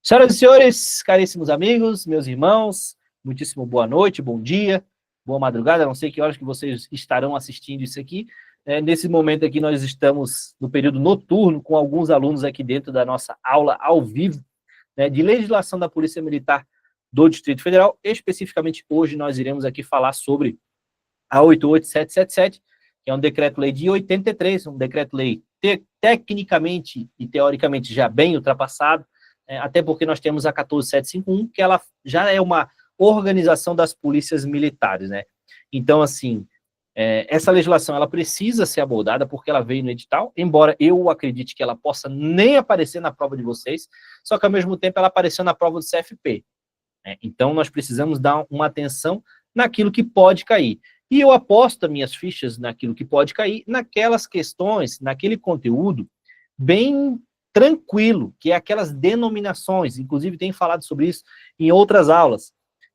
Senhoras e senhores, caríssimos amigos, meus irmãos, muitíssimo boa noite, bom dia, boa madrugada, não sei que horas que vocês estarão assistindo isso aqui. Nesse momento aqui nós estamos no período noturno com alguns alunos aqui dentro da nossa aula ao vivo, de legislação da Polícia Militar do Distrito Federal. Especificamente hoje nós iremos aqui falar sobre a 88777, que é um decreto-lei de 83, um decreto-lei tecnicamente e teoricamente já bem ultrapassado, até porque nós temos a 14751, que ela já é uma organização das polícias militares, né? Então, assim, essa legislação, ela precisa ser abordada porque ela veio no edital, embora eu acredite que ela possa nem aparecer na prova de vocês, só que ao mesmo tempo ela apareceu na prova do CFP. Então, nós precisamos dar uma atenção naquilo que pode cair. E eu aposto minhas fichas naquilo que pode cair, naquelas questões, naquele conteúdo bem tranquilo, que é aquelas denominações, inclusive tem falado sobre isso em outras aulas,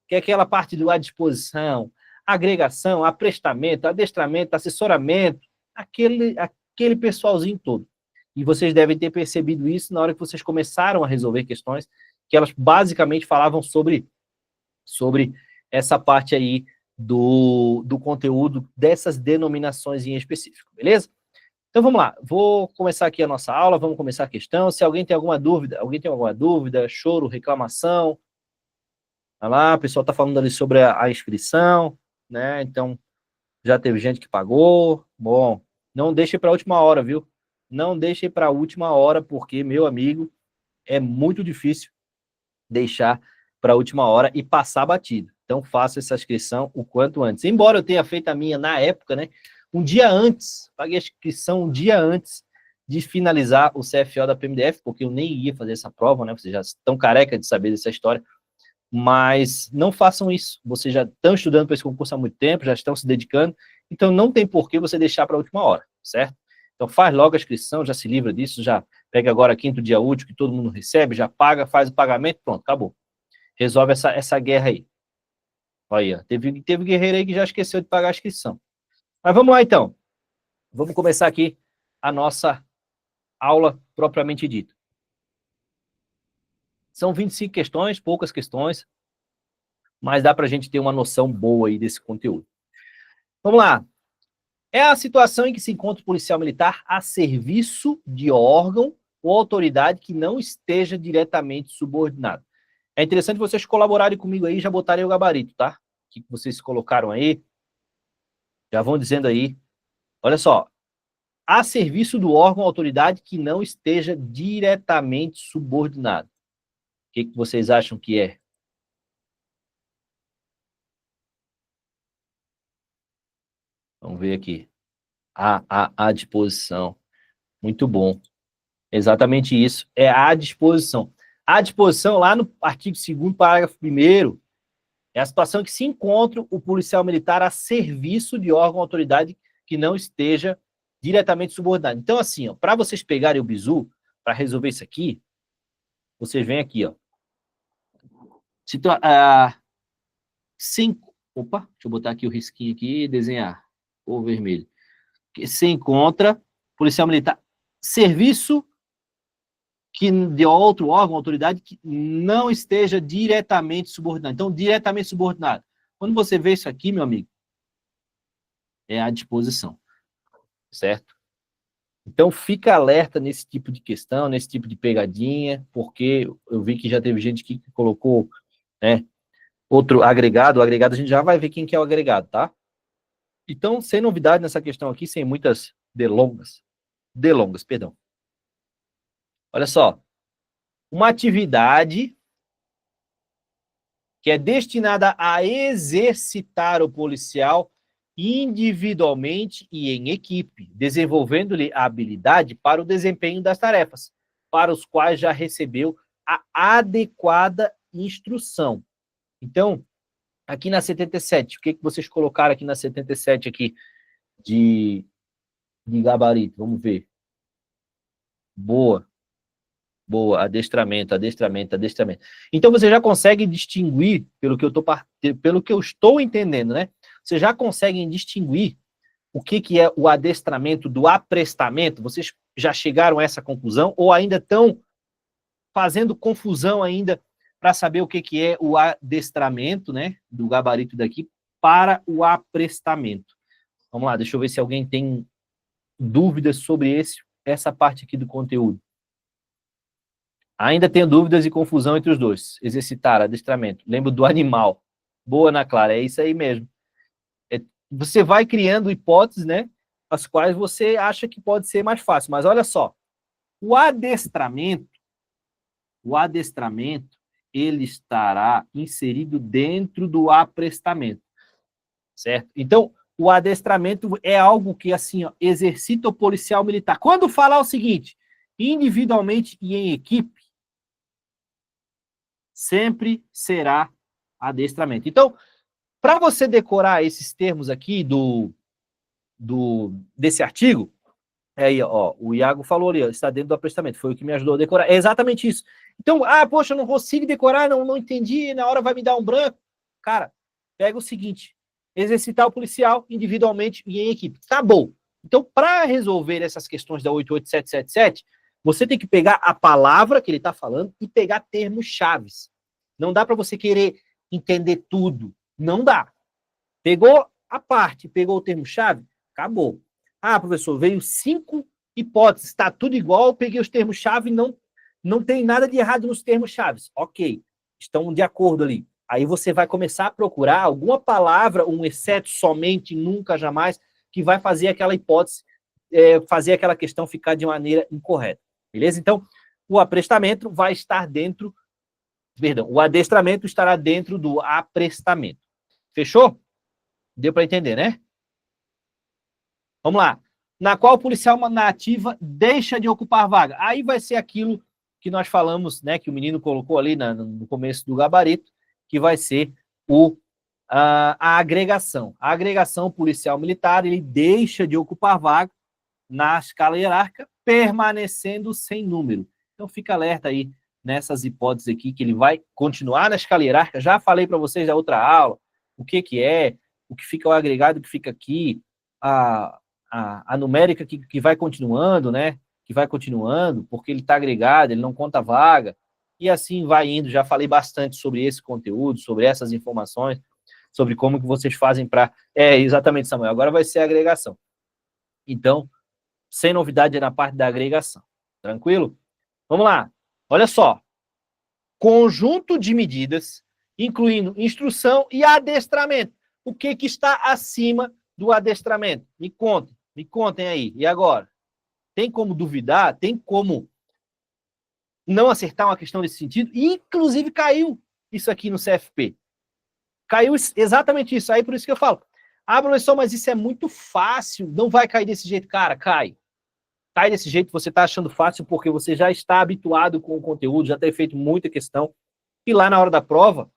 que é aquela parte do à disposição, agregação, aprestamento, adestramento, assessoramento, aquele pessoalzinho todo. E vocês devem ter percebido isso na hora que vocês começaram a resolver questões, que elas basicamente falavam sobre essa parte aí do conteúdo dessas denominações em específico, beleza? Então vamos lá, vou começar aqui a nossa aula, vamos começar a questão. Se alguém tem alguma dúvida, choro, reclamação, olha lá, o pessoal está falando ali sobre a inscrição, né? Então já teve gente que pagou. Bom, não deixe para a última hora, viu? Não deixe para a última hora, porque, meu amigo, é muito difícil deixar para a última hora e passar batido. Então faça essa inscrição o quanto antes. Embora eu tenha feito a minha na época, né? Um dia antes, paguei a inscrição um dia antes de finalizar o CFO da PMDF, porque eu nem ia fazer essa prova, né? Vocês já estão careca de saber dessa história, mas não façam isso. Vocês já estão estudando para esse concurso há muito tempo, já estão se dedicando, então não tem por que você deixar para a última hora, certo? Então faz logo a inscrição, já se livra disso, já pega agora quinto dia útil, que todo mundo recebe, já paga, faz o pagamento, pronto, acabou. Resolve essa guerra aí. Olha, teve guerreiro aí que já esqueceu de pagar a inscrição. Mas vamos lá, então. Vamos começar aqui a nossa aula propriamente dita. São 25 questões, poucas questões, mas dá para a gente ter uma noção boa aí desse conteúdo. Vamos lá. É a situação em que se encontra o policial militar a serviço de órgão ou autoridade que não esteja diretamente subordinado. É interessante vocês colaborarem comigo aí, já botarem o gabarito, tá? O que vocês colocaram aí? Já vão dizendo aí. Olha só. A serviço do órgão ou autoridade que não esteja diretamente subordinado. O que vocês acham que é? Vamos ver aqui. À disposição. Muito bom. Exatamente isso. É à disposição. À disposição, lá no artigo 2º, parágrafo 1º, é a situação em que se encontra o policial militar a serviço de órgão ou autoridade que não esteja diretamente subordinado. Então, assim, para vocês pegarem o bizu, para resolver isso aqui, vocês vêm aqui, ó. Opa, deixa eu botar aqui o risquinho aqui e desenhar. O vermelho. Que se encontra policial militar, serviço de outro órgão, autoridade que não esteja diretamente subordinado. Então, diretamente subordinado. Quando você vê isso aqui, meu amigo, é à disposição, certo? Então, fica alerta nesse tipo de questão, nesse tipo de pegadinha, porque eu vi que já teve gente que colocou, né, outro agregado. O agregado a gente já vai ver quem que é o agregado, tá? Então, sem novidade nessa questão aqui, sem muitas delongas, perdão. Olha só, uma atividade que é destinada a exercitar o policial individualmente e em equipe, desenvolvendo-lhe a habilidade para o desempenho das tarefas, para os quais já recebeu a adequada instrução. Então, aqui na 77, o que vocês colocaram aqui na 77 aqui de gabarito? Vamos ver. Boa, adestramento. Então, você já consegue distinguir, pelo que eu estou entendendo, né? Vocês já conseguem distinguir o que é o adestramento do aprestamento? Vocês já chegaram a essa conclusão ou ainda estão fazendo confusão ainda para saber o que é o adestramento, né, do gabarito daqui para o aprestamento. Vamos lá, deixa eu ver se alguém tem dúvidas sobre essa parte aqui do conteúdo. Ainda tenho dúvidas e confusão entre os dois. Exercitar, adestramento. Lembro do animal. Boa, Ana Clara, é isso aí mesmo. Você vai criando hipóteses, né, as quais você acha que pode ser mais fácil. Mas olha só, o adestramento, ele estará inserido dentro do aprestamento, certo? Então, o adestramento é algo que, assim, ó, exercita o policial militar. Quando falar o seguinte, individualmente e em equipe, sempre será adestramento. Então, para você decorar esses termos aqui desse artigo, aí, ó, o Iago falou ali, ó, está dentro do aprestamento, foi o que me ajudou a decorar. É exatamente isso. Então, poxa, eu não consigo decorar, não entendi, na hora vai me dar um branco. Cara, pega o seguinte, exercitar o policial individualmente e em equipe. Acabou. Então, para resolver essas questões da 88777, você tem que pegar a palavra que ele está falando e pegar termos chaves. Não dá para você querer entender tudo. Não dá. Pegou a parte, pegou o termo-chave, acabou. Professor, veio 5 hipóteses, está tudo igual, eu peguei os termos-chave, não tem nada de errado nos termos-chave. Ok, estão de acordo ali. Aí você vai começar a procurar alguma palavra, um exceto, somente, nunca, jamais, que vai fazer aquela hipótese, fazer aquela questão ficar de maneira incorreta. Beleza? Então, o aprestamento vai estar dentro, o adestramento estará dentro do aprestamento. Fechou? Deu para entender, né? Vamos lá. Na qual o policial na ativa deixa de ocupar vaga. Aí vai ser aquilo que nós falamos, né, que o menino colocou ali no começo do gabarito, que vai ser a agregação. A agregação policial militar, ele deixa de ocupar vaga na escala hierárquica, permanecendo sem número. Então fica alerta aí nessas hipóteses aqui, que ele vai continuar na escala hierárquica. Já falei para vocês da outra aula, o que é, o que fica o agregado, o que fica aqui, a numérica que vai continuando, né? Que vai continuando, porque ele está agregado, ele não conta vaga, e assim vai indo. Já falei bastante sobre esse conteúdo, sobre essas informações, sobre como que vocês fazem para... exatamente, Samuel, agora vai ser a agregação. Então, sem novidade na parte da agregação. Tranquilo? Vamos lá. Olha só. Conjunto de medidas, incluindo instrução e adestramento. O que está acima do adestramento? Me contem aí. E agora? Tem como duvidar? Tem como não acertar uma questão nesse sentido? Inclusive caiu isso aqui no CFP. Caiu exatamente isso. Aí por isso que eu falo, professor, mas isso é muito fácil. Não vai cair desse jeito. Cara, cai. Cai desse jeito, você está achando fácil porque você já está habituado com o conteúdo, já tem feito muita questão. E lá na hora da prova,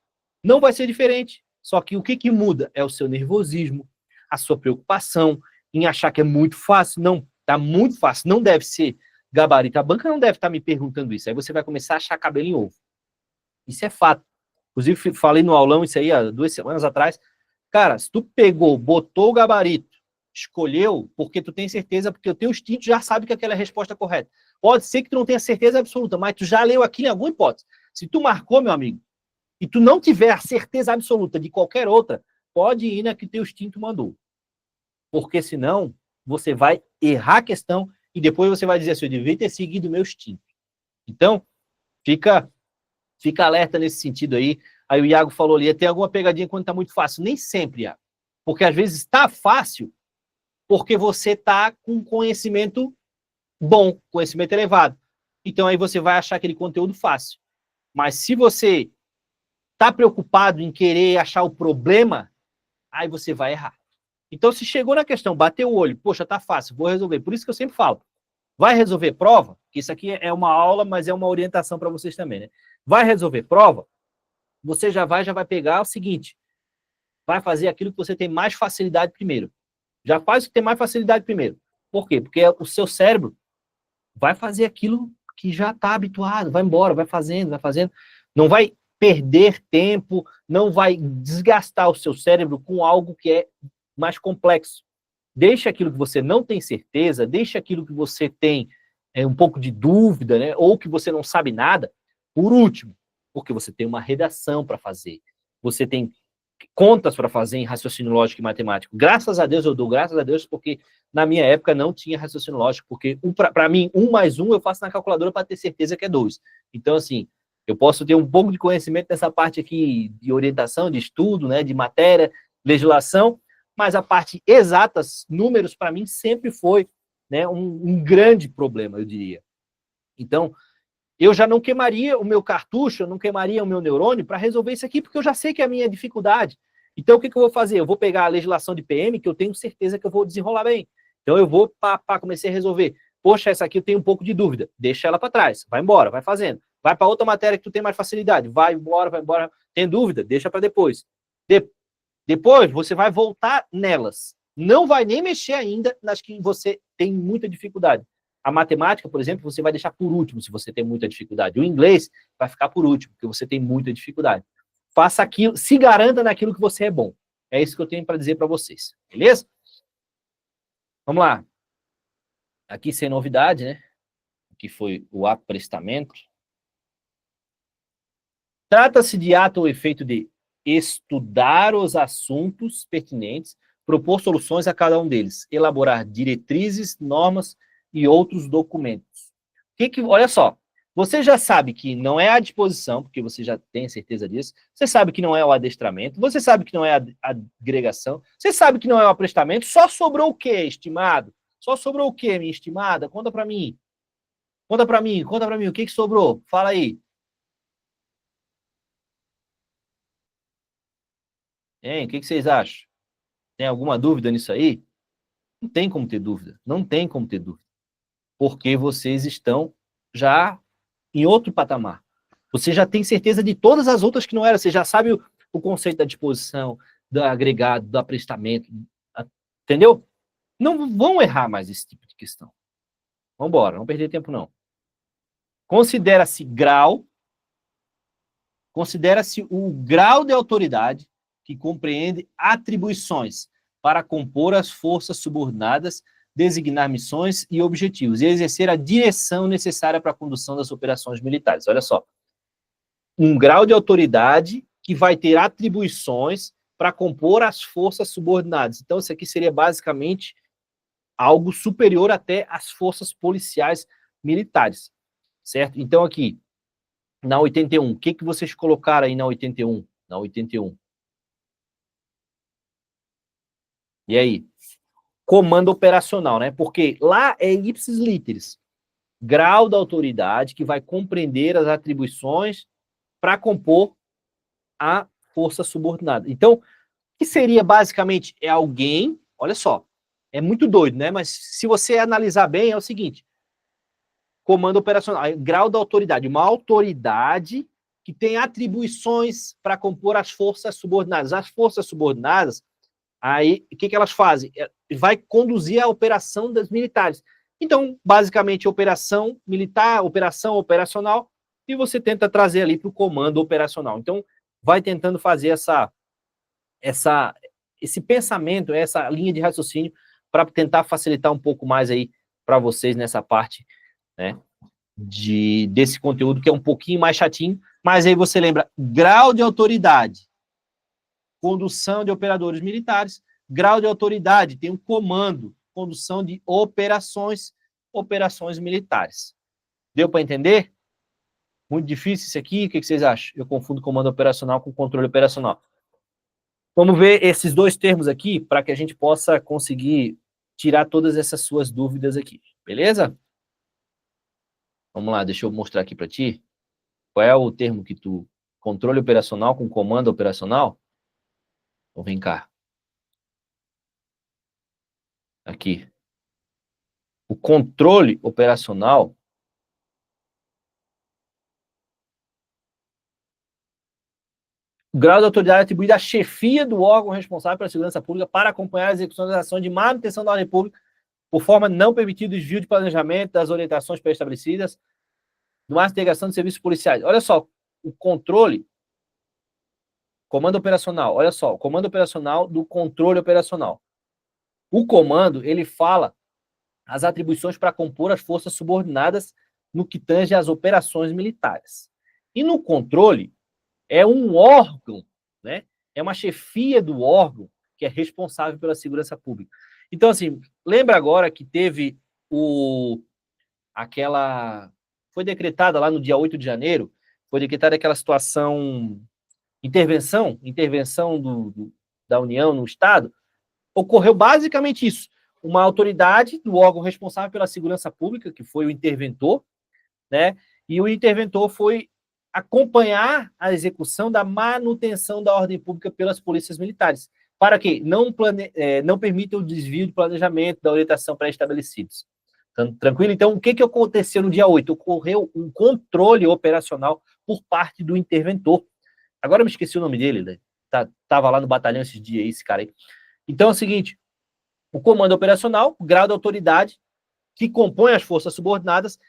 não vai ser diferente. Só que o que muda é o seu nervosismo, a sua preocupação em achar que é muito fácil. Não, tá muito fácil, não deve ser gabarito. A banca não deve estar me perguntando isso. Aí você vai começar a achar cabelo em ovo. Isso é fato. Inclusive, falei no aulão isso aí há 2 semanas atrás. Cara, se tu pegou, botou o gabarito, escolheu, porque tu tem certeza, porque o teu instinto já sabe que aquela é a resposta correta. Pode ser que tu não tenha certeza absoluta, mas tu já leu aquilo em alguma hipótese. Se tu marcou, meu amigo, e tu não tiver a certeza absoluta de qualquer outra, pode ir na que teu instinto mandou. Porque senão, você vai errar a questão e depois você vai dizer assim, eu devia ter seguido o meu instinto. Então, fica alerta nesse sentido aí. Aí o Iago falou ali, tem alguma pegadinha quando tá muito fácil? Nem sempre, Iago. Porque às vezes está fácil porque você está com conhecimento bom, conhecimento elevado. Então aí você vai achar aquele conteúdo fácil. Mas se você está preocupado em querer achar o problema, aí você vai errar. Então se chegou na questão, bateu o olho, poxa, tá fácil, vou resolver. Por isso que eu sempre falo, vai resolver prova, que isso aqui é uma aula, mas é uma orientação para vocês também, né? Vai resolver prova, você já vai pegar o seguinte, vai fazer aquilo que você tem mais facilidade primeiro. Já faz o que tem mais facilidade primeiro. Por quê? Porque o seu cérebro vai fazer aquilo que já está habituado, vai embora, vai fazendo. Não vai perder tempo, não vai desgastar o seu cérebro com algo que é mais complexo. Deixa aquilo que você não tem certeza, deixa aquilo que você tem um pouco de dúvida, né? Ou que você não sabe nada, por último, porque você tem uma redação para fazer, você tem contas para fazer em raciocínio lógico e matemático. Graças a Deus, eu dou graças a Deus, porque na minha época não tinha raciocínio lógico, porque para mim, 1 mais 1 eu faço na calculadora para ter certeza que é 2. Então, assim, eu posso ter um pouco de conhecimento dessa parte aqui de orientação, de estudo, né, de matéria, legislação, mas a parte exatas, números, para mim, sempre foi, né, um grande problema, eu diria. Então, eu já não queimaria o meu cartucho, eu não queimaria o meu neurônio para resolver isso aqui, porque eu já sei que é a minha dificuldade. Então, o que, que eu vou fazer? Eu vou pegar a legislação de PM, que eu tenho certeza que eu vou desenrolar bem. Então, eu vou, comecei a resolver. Poxa, essa aqui eu tenho um pouco de dúvida. Deixa ela para trás. Vai embora, vai fazendo. Vai para outra matéria que tu tem mais facilidade. Vai embora, vai embora. Tem dúvida? Deixa para depois. Depois, você vai voltar nelas. Não vai nem mexer ainda nas que você tem muita dificuldade. A matemática, por exemplo, você vai deixar por último, se você tem muita dificuldade. O inglês vai ficar por último, porque você tem muita dificuldade. Faça aquilo, se garanta naquilo que você é bom. É isso que eu tenho para dizer para vocês. Beleza? Vamos lá. Aqui sem novidade, né? Aqui foi o aprestamento. Trata-se de ato ou efeito de estudar os assuntos pertinentes, propor soluções a cada um deles, elaborar diretrizes, normas e outros documentos. Olha só, você já sabe que não é a disposição, porque você já tem certeza disso, você sabe que não é o adestramento, você sabe que não é a agregação, você sabe que não é o aprestamento, só sobrou o quê, estimado? Só sobrou o quê, minha estimada? Conta para mim. Conta para mim, o que sobrou? Fala aí. Hein, o que vocês acham? Tem alguma dúvida nisso aí? Não tem como ter dúvida. Não tem como ter dúvida. Porque vocês estão já em outro patamar. Você já tem certeza de todas as outras que não eram. Você já sabe o conceito da disposição, do agregado, do aprestamento. Entendeu? Não vão errar mais esse tipo de questão. Vamos embora, não perder tempo não. Considera-se o grau de autoridade que compreende atribuições para compor as forças subordinadas, designar missões e objetivos, e exercer a direção necessária para a condução das operações militares. Olha só. Um grau de autoridade que vai ter atribuições para compor as forças subordinadas. Então, isso aqui seria basicamente algo superior até às forças policiais militares, certo? Então, aqui, na 81, o que vocês colocaram aí na 81? Na 81. E aí? Comando operacional, né? Porque lá é ipsis literis, grau da autoridade que vai compreender as atribuições para compor a força subordinada. Então, o que seria basicamente é alguém, olha só, é muito doido, né? Mas se você analisar bem, é o seguinte: comando operacional, grau da autoridade, uma autoridade que tem atribuições para compor as forças subordinadas. As forças subordinadas, aí, o que elas fazem? Vai conduzir a operação das militares. Então, basicamente, operação militar, operação operacional, e você tenta trazer ali para o comando operacional. Então, vai tentando fazer esse pensamento, essa linha de raciocínio, para tentar facilitar um pouco mais aí para vocês nessa parte, né, desse conteúdo que é um pouquinho mais chatinho, mas aí você lembra grau de autoridade, condução de operadores militares, grau de autoridade, tem um comando, condução de operações militares. Deu para entender? Muito difícil isso aqui, o que vocês acham? Eu confundo comando operacional com controle operacional. Vamos ver esses dois termos aqui, para que a gente possa conseguir tirar todas essas suas dúvidas aqui, beleza? Vamos lá, deixa eu mostrar aqui para ti. Qual é o termo que tu... Controle operacional com comando operacional? Então, vem cá. Aqui. O controle operacional... O grau de autoridade atribuído à chefia do órgão responsável pela segurança pública para acompanhar a execução das ações de manutenção da ordem pública por forma não permitir o desvio de planejamento das orientações pré-estabelecidas no ato de integração de serviços policiais. Olha só, o controle, comando operacional, olha só, o comando operacional do controle operacional. O comando, ele fala as atribuições para compor as forças subordinadas no que tange às operações militares. E no controle, é um órgão, né? É uma chefia do órgão que é responsável pela segurança pública. Então, assim, lembra agora que teve aquela... Foi decretada lá no dia 8 de janeiro, foi decretada aquela situação, intervenção da União no Estado. Ocorreu basicamente isso. Uma autoridade do órgão responsável pela segurança pública, que foi o interventor, né? E o interventor foi acompanhar a execução da manutenção da ordem pública pelas polícias militares, para que não permita o desvio de planejamento da orientação pré-estabelecidos. Tranquilo? Então, o que aconteceu no dia 8? Ocorreu um controle operacional por parte do interventor. Agora eu me esqueci o nome dele, né? Tava lá no batalhão esses dias, esse cara aí. Então é o seguinte, o comando operacional, o grau de autoridade que compõe as forças subordinadas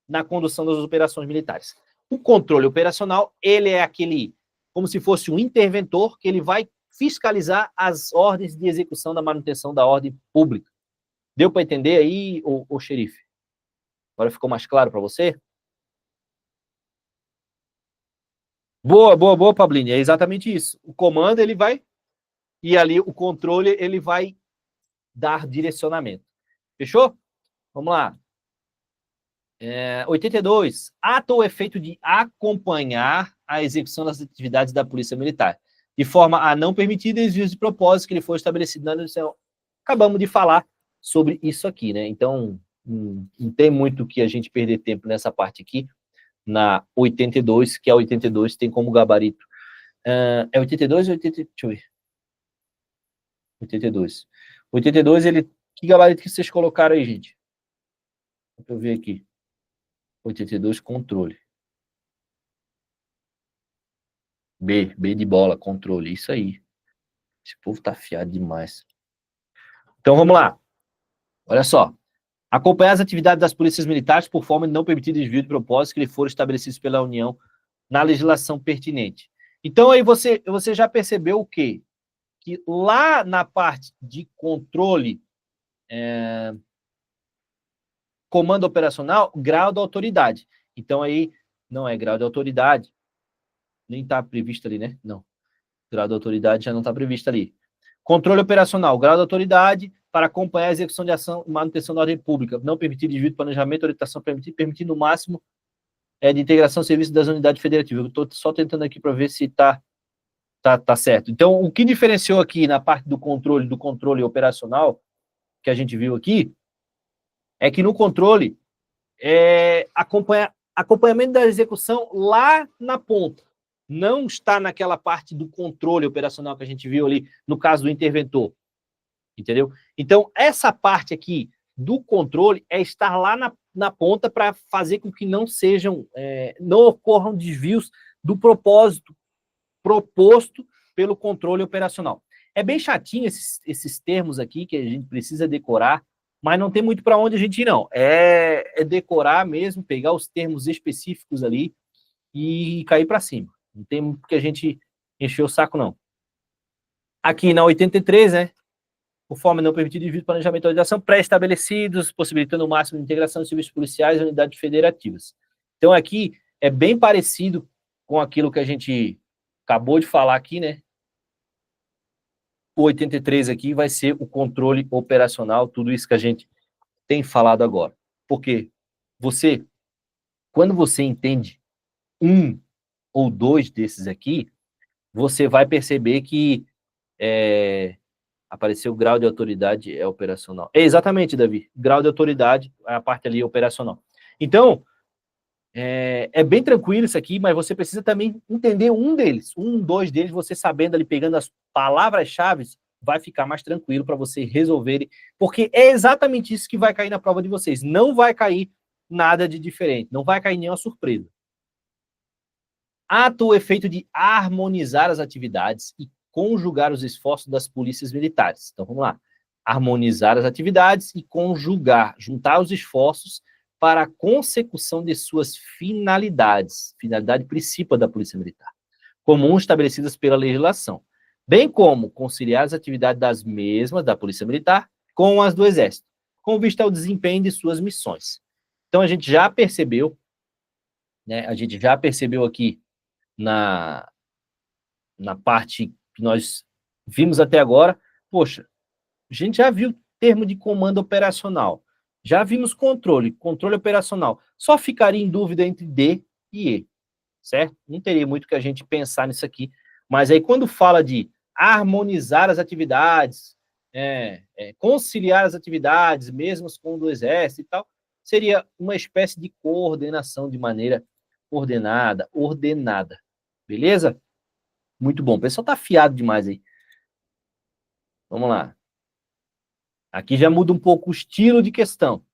na condução das operações militares. O controle operacional, ele é aquele, como se fosse um interventor, que ele vai fiscalizar as ordens de execução da manutenção da ordem pública. Deu para entender aí, ô xerife? Agora ficou mais claro para você? Boa, Pablini. É exatamente isso. O comando, ele vai, e ali o controle, ele vai dar direcionamento. Fechou? Vamos lá. 82. Ato ou efeito de acompanhar a execução das atividades da Polícia Militar, de forma a não permitir desvios de propósito que ele for estabelecido na legislação. Acabamos de falar sobre isso aqui, né? Então, não tem muito que a gente perder tempo nessa parte aqui, na 82, que a 82 tem como gabarito. É 82 ou 80? Deixa eu ver. 82. 82, ele... Que gabarito que vocês colocaram aí, gente? Deixa eu ver aqui. 82, controle. B de bola, controle. Isso aí. Esse povo tá afiado demais. Então, vamos lá. Olha só. Acompanhar as atividades das polícias militares por forma de não permitir desvio de propósitos que lhe foram estabelecidos pela União na legislação pertinente. Então, aí você já percebeu o quê? Que lá na parte de controle, comando operacional, grau de autoridade. Então, aí, não é grau de autoridade, nem está previsto ali, né? Não. Grau de autoridade já não está previsto ali. Controle operacional, grau de autoridade para acompanhar a execução de ação e manutenção da ordem pública, não permitir desvio de planejamento, orientação permitir no máximo de integração do serviço das unidades federativas. Eu estou só tentando aqui para ver se tá certo. Então, o que diferenciou aqui na parte do controle operacional, que a gente viu aqui, é que no controle, acompanhamento da execução lá na ponta. Não está naquela parte do controle operacional que a gente viu ali, no caso do interventor. Entendeu? Então, essa parte aqui do controle é estar lá na ponta para fazer com que não ocorram desvios do propósito proposto pelo controle operacional. É bem chatinho esses termos aqui que a gente precisa decorar, mas não tem muito para onde a gente ir, não. É decorar mesmo, pegar os termos específicos ali e cair para cima. Não tem muito que a gente encher o saco, não. Aqui na 83, né? Por forma não permitida de planejamento de organização pré-estabelecidos, possibilitando o máximo de integração de serviços policiais e unidades federativas. Então, aqui é bem parecido com aquilo que a gente acabou de falar aqui, né? O 83 aqui vai ser o controle operacional, tudo isso que a gente tem falado agora. Porque quando você entende um ou dois desses aqui, você vai perceber que apareceu o grau de autoridade operacional. Exatamente, Davi. Grau de autoridade, a parte ali operacional. Então, é bem tranquilo isso aqui, mas você precisa também entender dois deles, você sabendo ali, pegando as palavras-chave, vai ficar mais tranquilo para você resolverem, porque é exatamente isso que vai cair na prova de vocês. Não vai cair nada de diferente, não vai cair nenhuma surpresa. Ato ou efeito de harmonizar as atividades e conjugar os esforços das polícias militares. Então, vamos lá. Harmonizar as atividades e juntar os esforços para a consecução de suas finalidade principal da Polícia Militar, comuns estabelecidas pela legislação, bem como conciliar as atividades das mesmas da Polícia Militar com as do Exército, com vista ao desempenho de suas missões. Então, a gente já percebeu né? A gente já percebeu aqui na parte que nós vimos até agora, poxa, a gente já viu termo de comando operacional, já vimos controle operacional, só ficaria em dúvida entre D e E, certo? Não teria muito que a gente pensar nisso aqui, mas aí quando fala de harmonizar as atividades, conciliar as atividades, mesmo com o do exército e tal, seria uma espécie de coordenação de maneira ordenada, beleza? Muito bom. O pessoal tá afiado demais aí. Vamos lá. Aqui já muda um pouco o estilo de questão.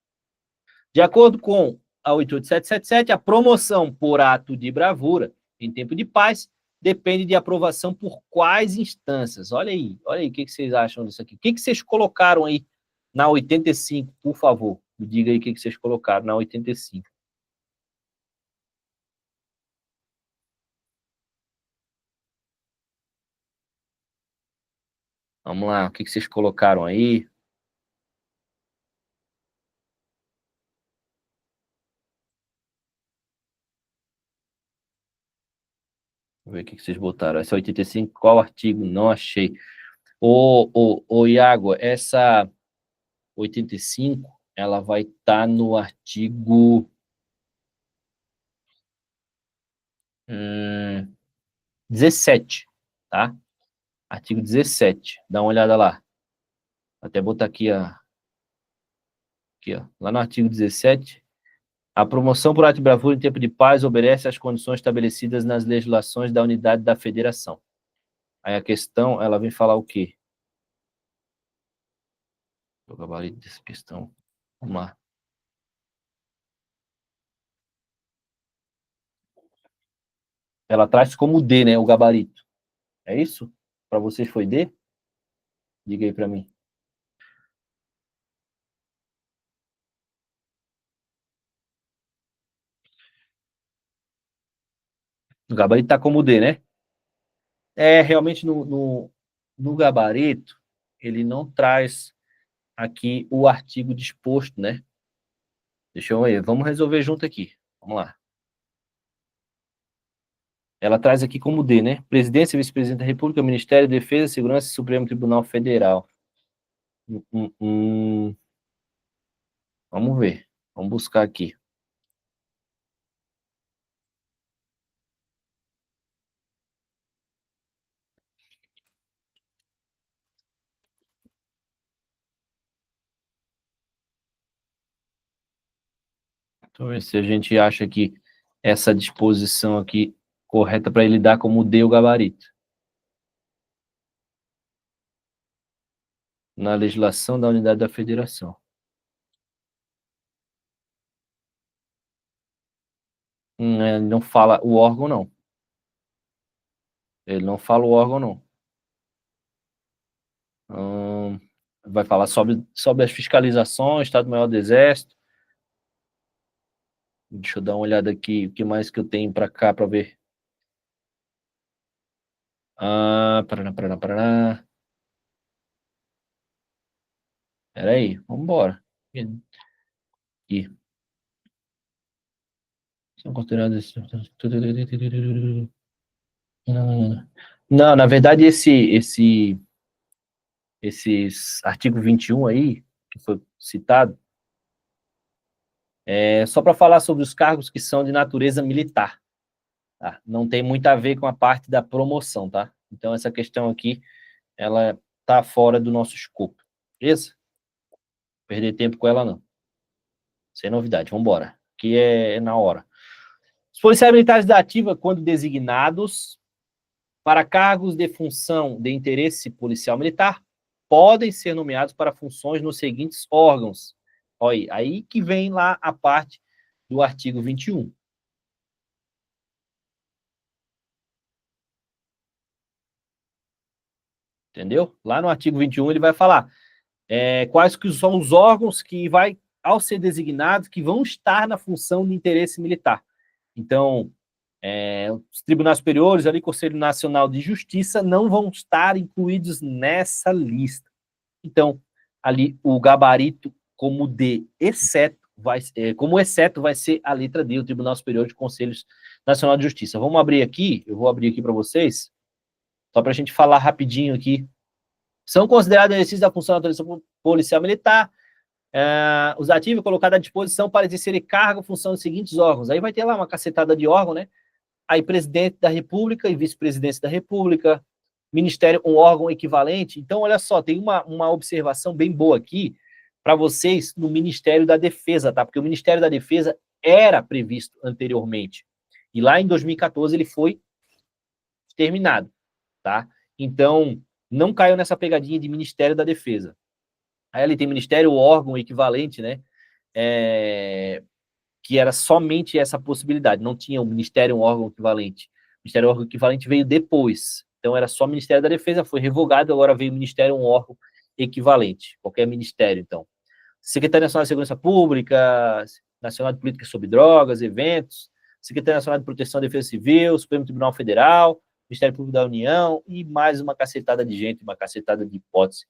De acordo com a 88777, a promoção por ato de bravura em tempo de paz depende de aprovação por quais instâncias? Olha aí, o que vocês acham disso aqui? O que vocês colocaram aí na 85, por favor? Me diga aí o que vocês colocaram na 85. Vamos lá, o que vocês colocaram aí? Vamos ver o que vocês botaram. Essa 85, qual artigo? Não achei. Ô, Iago, essa 85, ela vai estar no artigo 17, tá? Artigo 17, dá uma olhada lá. Vou até botar aqui, ó. Lá no artigo 17, a promoção por ato de bravura em tempo de paz obedece às condições estabelecidas nas legislações da unidade da federação. Aí a questão, ela vem falar o quê? O gabarito dessa questão. Vamos lá. Ela traz como D, né, o gabarito. É isso? Para vocês foi D? Diga aí para mim. O gabarito tá como D, né? Realmente no gabarito, ele não traz aqui o artigo disposto, né? Deixa eu ver, vamos resolver junto aqui. Vamos lá. Ela traz aqui como D, né? Presidência, Vice-Presidente da República, Ministério da Defesa, Segurança e Supremo Tribunal Federal. Vamos ver. Vamos buscar aqui. Então, ver se a gente acha que essa disposição aqui correta para ele dar como D o gabarito. Na legislação da unidade da federação. Ele não fala o órgão, não. Ele não fala o órgão, não. Vai falar sobre as fiscalizações, Estado-Maior do Exército. Deixa eu dar uma olhada aqui, o que mais que eu tenho para cá para ver. Paraná. Peraí, vamos embora. Aqui. São considerados... Não, na verdade, esses artigo 21 aí, que foi citado, é só para falar sobre os cargos que são de natureza militar. Tá? Não tem muito a ver com a parte da promoção, tá? Então, essa questão aqui, ela tá fora do nosso escopo, beleza? Perder tempo com ela, não. Sem novidade, vamos embora. Aqui é na hora. Os policiais militares da ativa, quando designados para cargos de função de interesse policial militar, podem ser nomeados para funções nos seguintes órgãos. Olha aí que vem lá a parte do artigo 21. Entendeu? Lá no artigo 21 ele vai falar quais que são os órgãos que vai, ao ser designados, que vão estar na função de interesse militar. Então, os tribunais superiores, ali, Conselho Nacional de Justiça, não vão estar incluídos nessa lista. Então, ali, o gabarito como D, exceto, como exceto vai ser a letra D, o Tribunal Superior de Conselhos Nacional de Justiça. Vamos abrir aqui, eu vou abrir aqui para vocês, só para a gente falar rapidinho aqui. São considerados exercícios da função da autorização policial militar, os ativos colocados à disposição para exercer cargo, função dos seguintes órgãos. Aí vai ter lá uma cacetada de órgão, né? Aí presidente da República e vice-presidência da República, ministério, um órgão equivalente. Então, olha só, tem uma observação bem boa aqui para vocês no Ministério da Defesa, tá? Porque o Ministério da Defesa era previsto anteriormente. E lá em 2014 ele foi terminado, tá? Então, não caiu nessa pegadinha de Ministério da Defesa. Aí ele tem Ministério, órgão equivalente, né? Que era somente essa possibilidade, não tinha o Ministério, um órgão equivalente. O Ministério, órgão equivalente veio depois. Então era só o Ministério da Defesa, foi revogado, agora veio o Ministério, um órgão equivalente. Qualquer ministério, então. Secretaria Nacional de Segurança Pública, Nacional de Política sobre Drogas, Eventos, Secretaria Nacional de Proteção e Defesa Civil, Supremo Tribunal Federal, Ministério Público da União e mais uma cacetada de gente, uma cacetada de hipótese.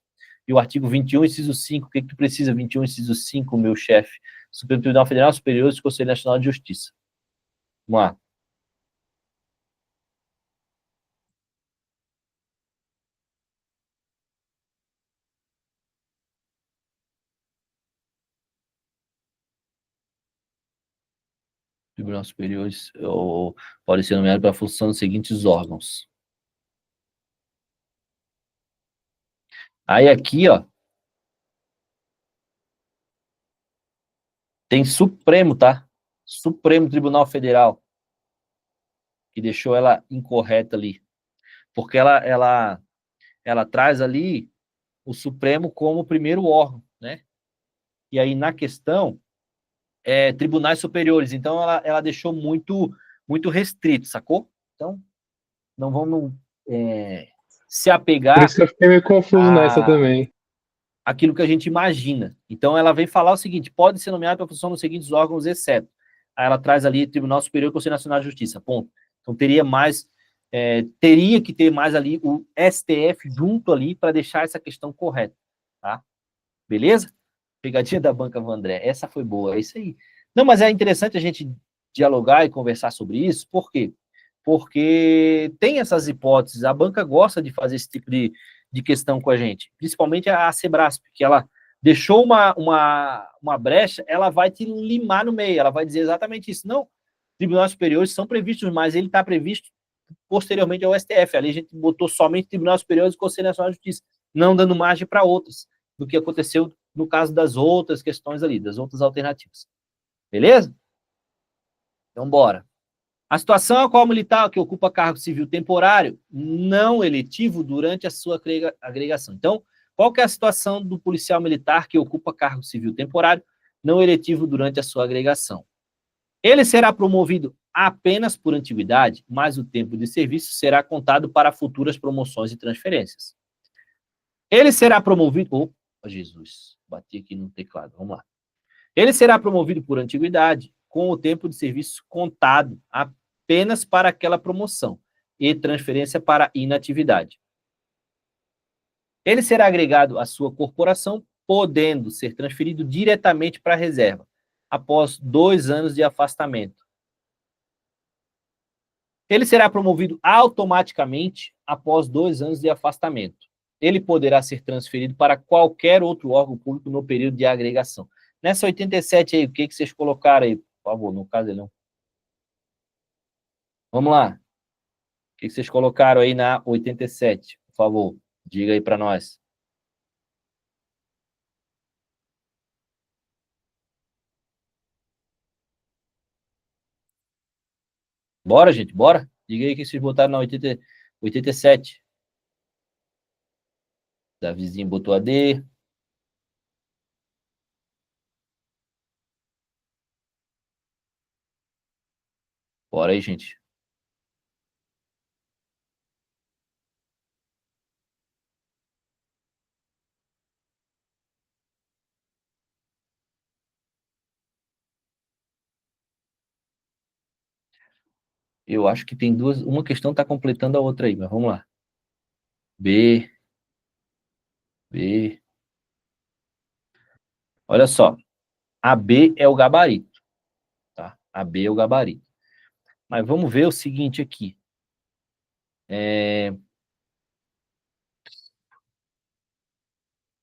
E o artigo 21, inciso 5, o que tu precisa? 21, inciso 5, meu chefe. Supremo Tribunal Federal, Superiores e Conselho Nacional de Justiça. Vamos lá. Tribunal Superiores ou pode ser nomeado para a função dos seguintes órgãos. Aí aqui, ó, tem Supremo, tá? Supremo Tribunal Federal, que deixou ela incorreta ali. Porque ela traz ali o Supremo como primeiro órgão, né? E aí, na questão, tribunais superiores. Então, ela deixou muito restrito, sacou? Então, não vamos se Por apegar isso que eu fiquei meio confuso nessa também. aquilo que a gente imagina. Então, ela vem falar o seguinte, pode ser nomeado para a função dos seguintes órgãos, exceto. Aí ela traz ali Tribunal Superior e Conselho Nacional de Justiça, ponto. Então, teria que ter mais ali o STF junto ali para deixar essa questão correta, tá? Beleza? Pegadinha da banca Vandré, essa foi boa, é isso aí. Não, mas é interessante a gente dialogar e conversar sobre isso, por quê? Porque tem essas hipóteses, a banca gosta de fazer esse tipo de questão com a gente, principalmente a Sebrasp, que ela deixou uma brecha, ela vai te limar no meio, ela vai dizer exatamente isso. Não, tribunais superiores são previstos, mas ele está previsto posteriormente ao STF. Ali a gente botou somente tribunais superiores e Conselho Nacional de Justiça, não dando margem para outras, do que aconteceu no caso das outras questões ali, das outras alternativas. Beleza? Então, bora. A situação é a qual o militar que ocupa cargo civil temporário não eletivo durante a sua agregação. Então, qual que é a situação do policial militar que ocupa cargo civil temporário não eletivo durante a sua agregação? Ele será promovido apenas por antiguidade, mas o tempo de serviço será contado para futuras promoções e transferências. Ele será promovido... Opa, Jesus, bati aqui no teclado, vamos lá. Ele será promovido por antiguidade, com o tempo de serviço contado apenas para aquela promoção e transferência para inatividade. Ele será agregado à sua corporação, podendo ser transferido diretamente para a reserva, após 2 anos de afastamento. Ele será promovido automaticamente após 2 anos de afastamento. Ele poderá ser transferido para qualquer outro órgão público no período de agregação. Nessa 87 aí, o que vocês colocaram aí, por favor, no caso não. Vamos lá. O que vocês colocaram aí na 87, por favor? Diga aí para nós. Bora, gente, bora? Diga aí o que vocês botaram na 87. Davizinho botou a D. Bora aí, gente. Eu acho que tem duas. Uma questão está completando a outra aí, mas vamos lá. B. Olha só. AB é o gabarito, tá? AB é o gabarito. Mas vamos ver o seguinte aqui.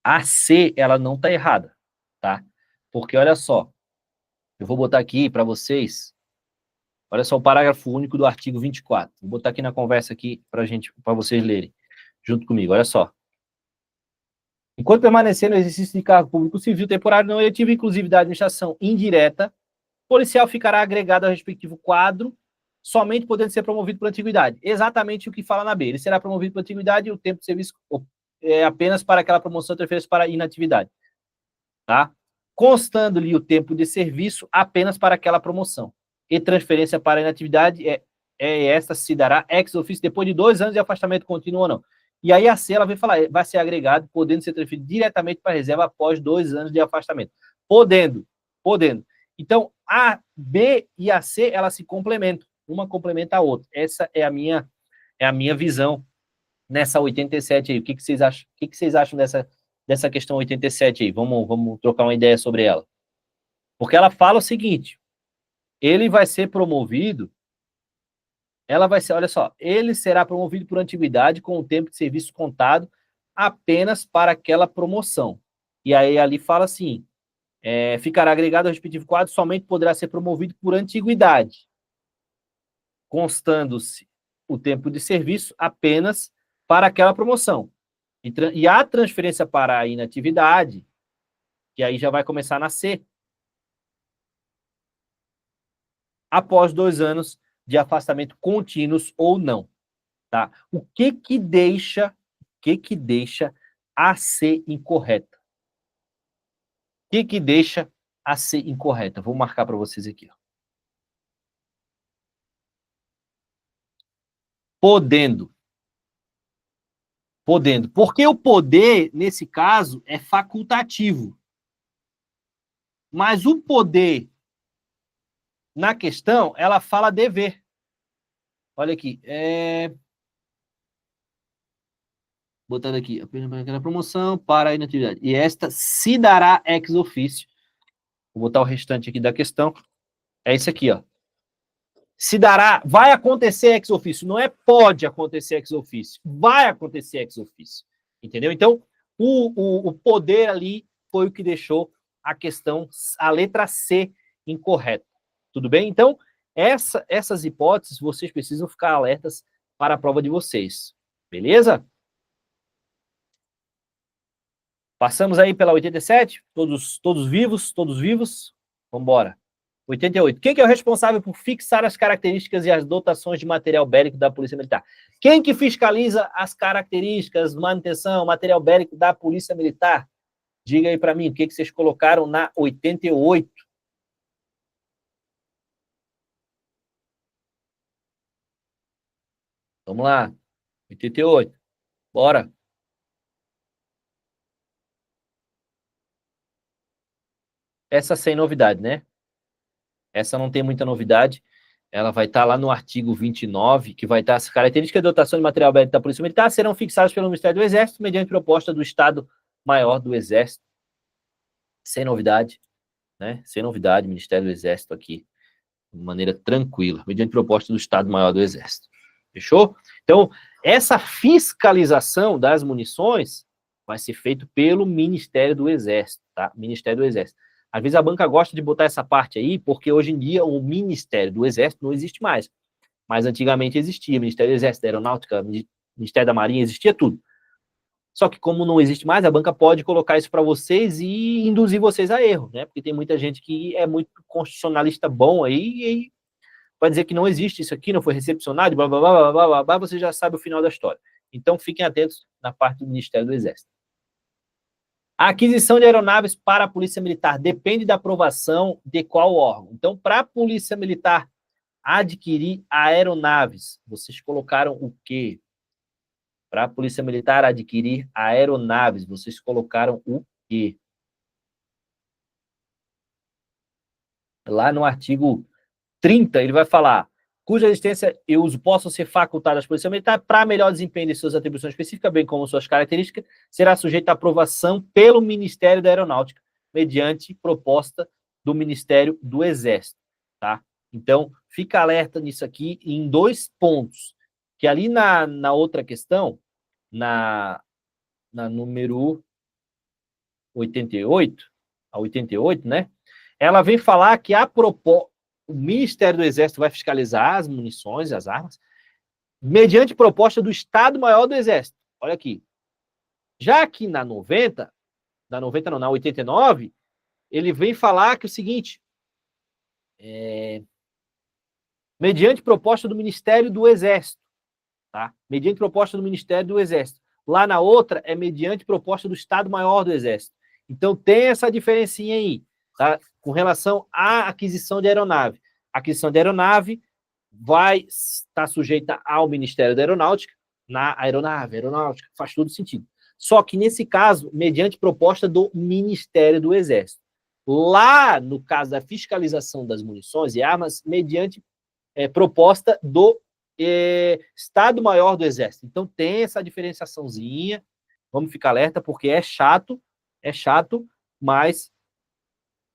A C, ela não está errada, tá? Porque, olha só, eu vou botar aqui para vocês, olha só o parágrafo único do artigo 24. Vou botar aqui na conversa aqui para vocês lerem, junto comigo, olha só. Enquanto permanecer no exercício de cargo público civil temporário não eletivo, inclusive da administração indireta, o policial ficará agregado ao respectivo quadro, somente podendo ser promovido por antiguidade. Exatamente o que fala na B. Ele será promovido por antiguidade e o tempo de serviço é apenas para aquela promoção transferência para inatividade. Tá? Constando-lhe o tempo de serviço apenas para aquela promoção. E transferência para inatividade esta se dará ex officio depois de 2 anos de afastamento contínuo ou não. E aí a C, ela vem falar, vai ser agregado, podendo ser transferido diretamente para a reserva após 2 anos de afastamento. Podendo. Então, a B e a C, elas se complementam. Uma complementa a outra. Essa é a minha visão nessa 87 aí. O que vocês acham? O que vocês acham dessa questão 87 aí? Vamos trocar uma ideia sobre ela. Porque ela fala o seguinte, ele vai ser promovido, olha só, ele será promovido por antiguidade com o tempo de serviço contado apenas para aquela promoção. E aí ali fala assim, ficará agregado ao respectivo quadro, somente poderá ser promovido por antiguidade, constando-se o tempo de serviço apenas para aquela promoção. E a transferência para a inatividade, que aí já vai começar a nascer, após 2 anos de afastamento contínuos ou não. Tá? O que deixa a C incorreta? O que deixa a C incorreta? Vou marcar para vocês aqui. Ó. Podendo. Porque o poder, nesse caso, é facultativo. Mas o poder, na questão, ela fala dever. Olha aqui. Botando aqui, apenas para aquela promoção, para a inatividade. E esta se dará ex officio. Vou botar o restante aqui da questão. É isso aqui, ó. Se dará, vai acontecer ex officio. Não é pode acontecer ex officio. Vai acontecer ex officio. Entendeu? Então, o poder ali foi o que deixou a questão, a letra C, incorreta. Tudo bem? Então, essas hipóteses, vocês precisam ficar alertas para a prova de vocês. Beleza? Passamos aí pela 87? Todos vivos? Vamos embora. 88. Quem que é o responsável por fixar as características e as dotações de material bélico da Polícia Militar? Quem que fiscaliza as características, manutenção, material bélico da Polícia Militar? Diga aí para mim, o que vocês colocaram na 88? Vamos lá. 88. Bora. Essa sem novidade, né? Essa não tem muita novidade. Ela vai estar lá no artigo 29, que vai estar as características de dotação de material bélico da Polícia Militar serão fixadas pelo Ministério do Exército mediante proposta do Estado-Maior do Exército. Sem novidade, né? Sem novidade, Ministério do Exército aqui, de maneira tranquila, mediante proposta do Estado-Maior do Exército. Fechou? Então, essa fiscalização das munições vai ser feito pelo Ministério do Exército, tá? Ministério do Exército. Às vezes a banca gosta de botar essa parte aí, porque hoje em dia o Ministério do Exército não existe mais. Mas antigamente existia, Ministério do Exército, da Aeronáutica, Ministério da Marinha, existia tudo. Só que como não existe mais, a banca pode colocar isso para vocês e induzir vocês a erro, né? Porque tem muita gente que é muito constitucionalista bom aí e vai dizer que não existe isso aqui, não foi recepcionado, blá, blá, blá, blá, blá, blá, você já sabe o final da história. Então, fiquem atentos na parte do Ministério do Exército. A aquisição de aeronaves para a Polícia Militar depende da aprovação de qual órgão? Então, para a Polícia Militar adquirir aeronaves, vocês colocaram o quê? Para a Polícia Militar adquirir aeronaves, vocês colocaram o quê? Lá no artigo 30, ele vai falar, cuja existência e uso possam ser facultadas à Polícia Militar para melhor desempenho de suas atribuições específicas, bem como suas características, será sujeita à aprovação pelo Ministério da Aeronáutica, mediante proposta do Ministério do Exército, tá? Então, fica alerta nisso aqui em 2 pontos, que ali na outra questão, na número 88, a 88, né? Ela vem falar que o Ministério do Exército vai fiscalizar as munições e as armas mediante proposta do Estado-Maior do Exército. Olha aqui. Já aqui na 90 não, na 89, ele vem falar que é o seguinte, mediante proposta do Ministério do Exército, tá? Mediante proposta do Ministério do Exército. Lá na outra é mediante proposta do Estado-Maior do Exército. Então tem essa diferencinha aí, tá? Com relação à aquisição de aeronave. A aquisição de aeronave vai estar sujeita ao Ministério da Aeronáutica, na aeronáutica, faz todo sentido. Só que nesse caso, mediante proposta do Ministério do Exército. Lá, no caso da fiscalização das munições e armas, mediante proposta do Estado-Maior do Exército. Então tem essa diferenciaçãozinha, vamos ficar alerta, porque é chato, mas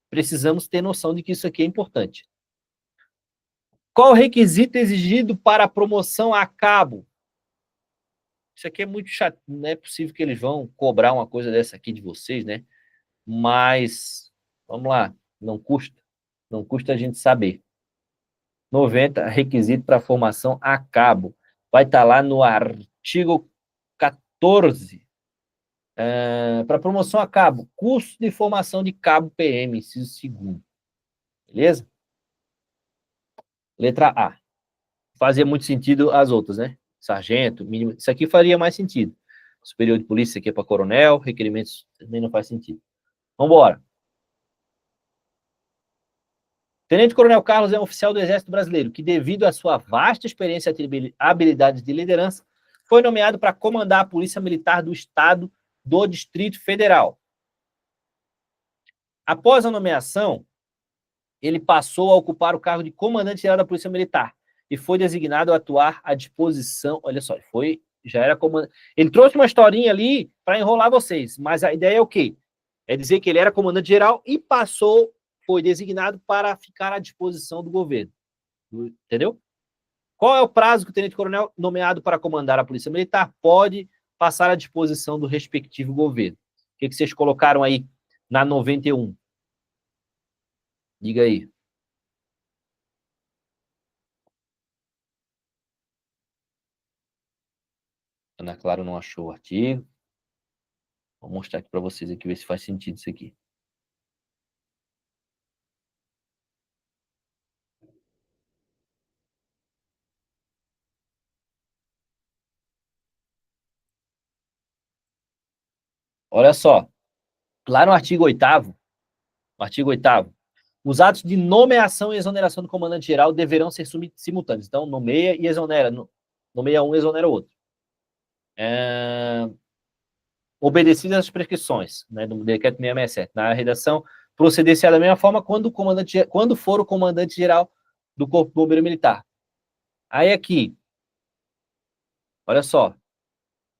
precisamos ter noção de que isso aqui é importante. Qual o requisito exigido para a promoção a cabo? Isso aqui é muito chato, não é possível que eles vão cobrar uma coisa dessa aqui de vocês, né? Mas, vamos lá, não custa a gente saber. 90, requisito para formação a cabo. Vai estar lá no artigo 14. Para promoção a cabo, curso de formação de cabo PM, inciso 2º. Beleza? Letra A. Fazia muito sentido as outras, né? Sargento, mínimo. Isso aqui faria mais sentido. Superior de polícia, isso aqui é para coronel. Requerimentos também não faz sentido. Vamos embora. Tenente Coronel Carlos é um oficial do Exército Brasileiro que, devido à sua vasta experiência e habilidades de liderança, foi nomeado para comandar a Polícia Militar do Estado do Distrito Federal. Após a nomeação, ele passou a ocupar o cargo de comandante-geral da Polícia Militar e foi designado a atuar à disposição. Olha só, já era comandante. Ele trouxe uma historinha ali para enrolar vocês, mas a ideia é o quê? É dizer que ele era comandante-geral e foi designado para ficar à disposição do governo. Entendeu? Qual é o prazo que o tenente-coronel nomeado para comandar a Polícia Militar pode passar à disposição do respectivo governo? O que vocês colocaram aí na 91? Diga aí. Ana Clara não achou o artigo. Vou mostrar aqui para vocês aqui, ver se faz sentido isso aqui. Olha só. Lá no artigo 8º, os atos de nomeação e exoneração do comandante-geral deverão ser simultâneos. Então, nomeia e exonera. Nomeia um e exonera o outro. Obedecidas as prescrições, né, do decreto 667. Na redação, proceder-se da mesma forma quando for o comandante-geral do Corpo de Bombeiro Militar. Aí aqui, olha só.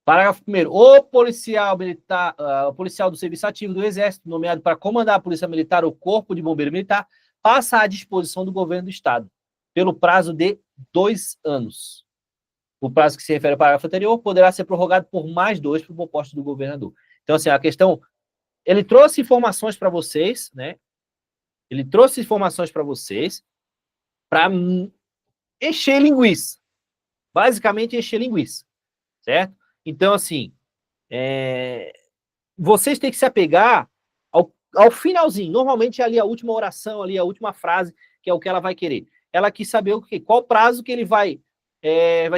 Parágrafo 1º. O policial militar, o policial do serviço ativo do Exército, nomeado para comandar a Polícia Militar ou Corpo de Bombeiro Militar, passa à disposição do governo do Estado, pelo prazo de 2 anos. O prazo que se refere ao parágrafo anterior poderá ser prorrogado por mais 2 por proposta do governador. Então, assim, a questão... Ele trouxe informações para vocês, né? Ele trouxe informações para vocês para encher linguiça. Basicamente, encher linguiça. Certo? Então, assim, vocês têm que se apegar ao finalzinho. Normalmente é ali a última oração, ali a última frase, que é o que ela vai querer. Ela quis saber qual prazo que ele vai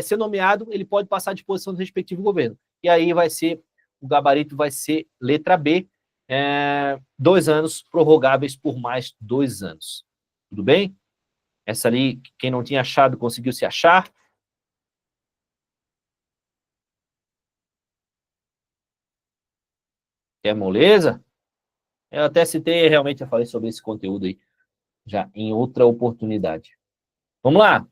ser nomeado, ele pode passar à disposição do respectivo governo. E aí o gabarito vai ser letra B, 2 anos prorrogáveis por mais 2 anos. Tudo bem? Essa ali, quem não tinha achado, conseguiu se achar. É moleza? Eu até citei, realmente eu falei sobre esse conteúdo aí, já em outra oportunidade. Vamos lá.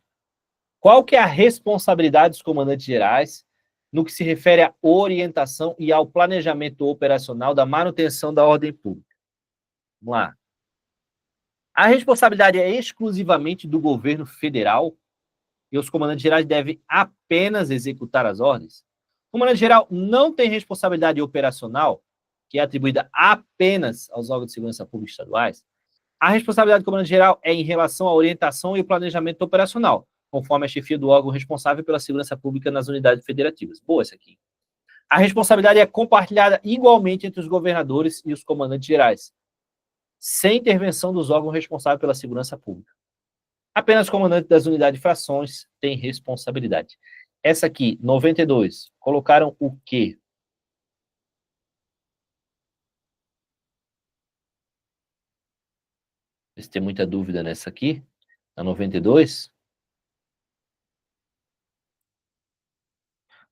Qual que é a responsabilidade dos comandantes gerais no que se refere à orientação e ao planejamento operacional da manutenção da ordem pública? Vamos lá. A responsabilidade é exclusivamente do governo federal e os comandantes gerais devem apenas executar as ordens. O comandante geral não tem responsabilidade operacional, que é atribuída apenas aos órgãos de segurança pública estaduais. A responsabilidade do comandante geral é em relação à orientação e o planejamento operacional, conforme a chefia do órgão responsável pela segurança pública nas unidades federativas. Boa essa aqui. A responsabilidade é compartilhada igualmente entre os governadores e os comandantes gerais, sem intervenção dos órgãos responsáveis pela segurança pública. Apenas o comandante das unidades de frações tem responsabilidade. Essa aqui, 92, colocaram o quê? Se tem muita dúvida nessa aqui, a 92.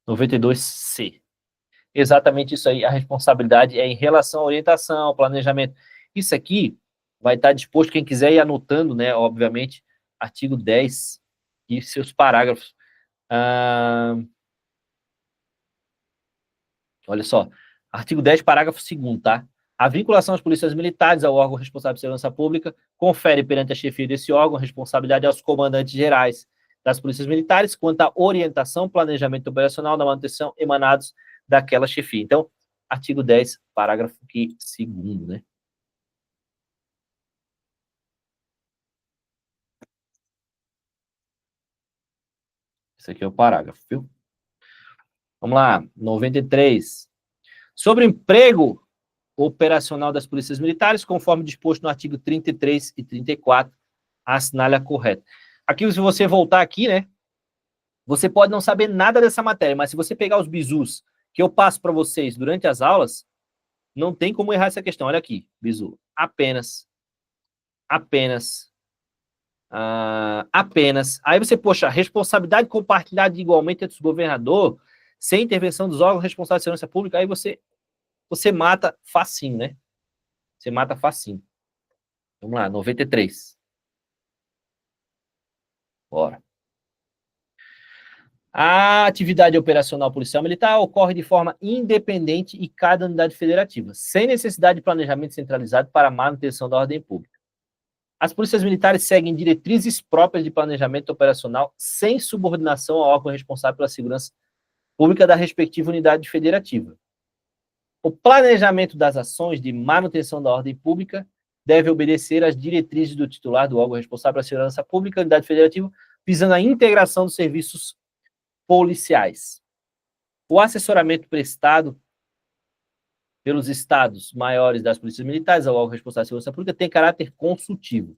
92C. Exatamente isso aí, a responsabilidade é em relação à orientação, ao planejamento. Isso aqui vai estar disposto, quem quiser ir anotando, né, obviamente, artigo 10 e seus parágrafos. Olha só, artigo 10, parágrafo 2º, tá? A vinculação às polícias militares ao órgão responsável por segurança pública confere perante a chefia desse órgão responsabilidade aos comandantes gerais das polícias militares quanto à orientação, planejamento operacional da manutenção emanados daquela chefia. Então, artigo 10, parágrafo 2º, né? Esse aqui é o parágrafo, viu? Vamos lá, 93. Sobre o emprego operacional das polícias militares, conforme disposto no artigo 33 e 34, assinale a correta. Aqui, se você voltar aqui, né, você pode não saber nada dessa matéria, mas se você pegar os bizus que eu passo para vocês durante as aulas, não tem como errar essa questão. Olha aqui, bizu. Apenas. Aí você, poxa, responsabilidade compartilhada igualmente entre os governadores, sem intervenção dos órgãos responsáveis de segurança pública, aí você mata facinho, né? Você mata facinho. Vamos lá, 93. Bora. A atividade operacional policial militar ocorre de forma independente em cada unidade federativa, sem necessidade de planejamento centralizado para a manutenção da ordem pública. As polícias militares seguem diretrizes próprias de planejamento operacional sem subordinação ao órgão responsável pela segurança pública da respectiva unidade federativa. O planejamento das ações de manutenção da ordem pública deve obedecer às diretrizes do titular do órgão responsável pela segurança pública da unidade federativa, visando a integração dos serviços policiais. O assessoramento prestado pelos estados maiores das polícias militares ao órgão responsável pela segurança pública tem caráter consultivo,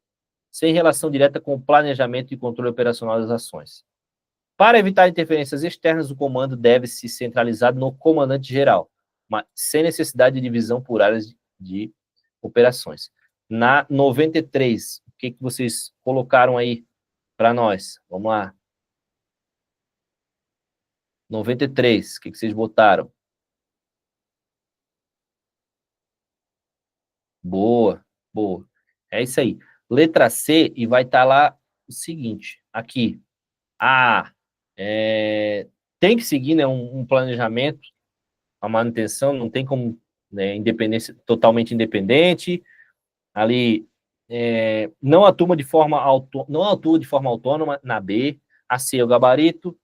sem relação direta com o planejamento e controle operacional das ações. Para evitar interferências externas, o comando deve se centralizar no comandante-geral, mas sem necessidade de divisão por áreas de operações. Na 93, o que vocês colocaram aí para nós? Vamos lá. 93, o que vocês botaram? Boa, boa. É isso aí. Letra C, e vai estar lá o seguinte, aqui. Tem que seguir, né, um planejamento, a manutenção, não tem como, né, independência, totalmente independente. Ali, não atua de forma autônoma na B. A C é o gabarito.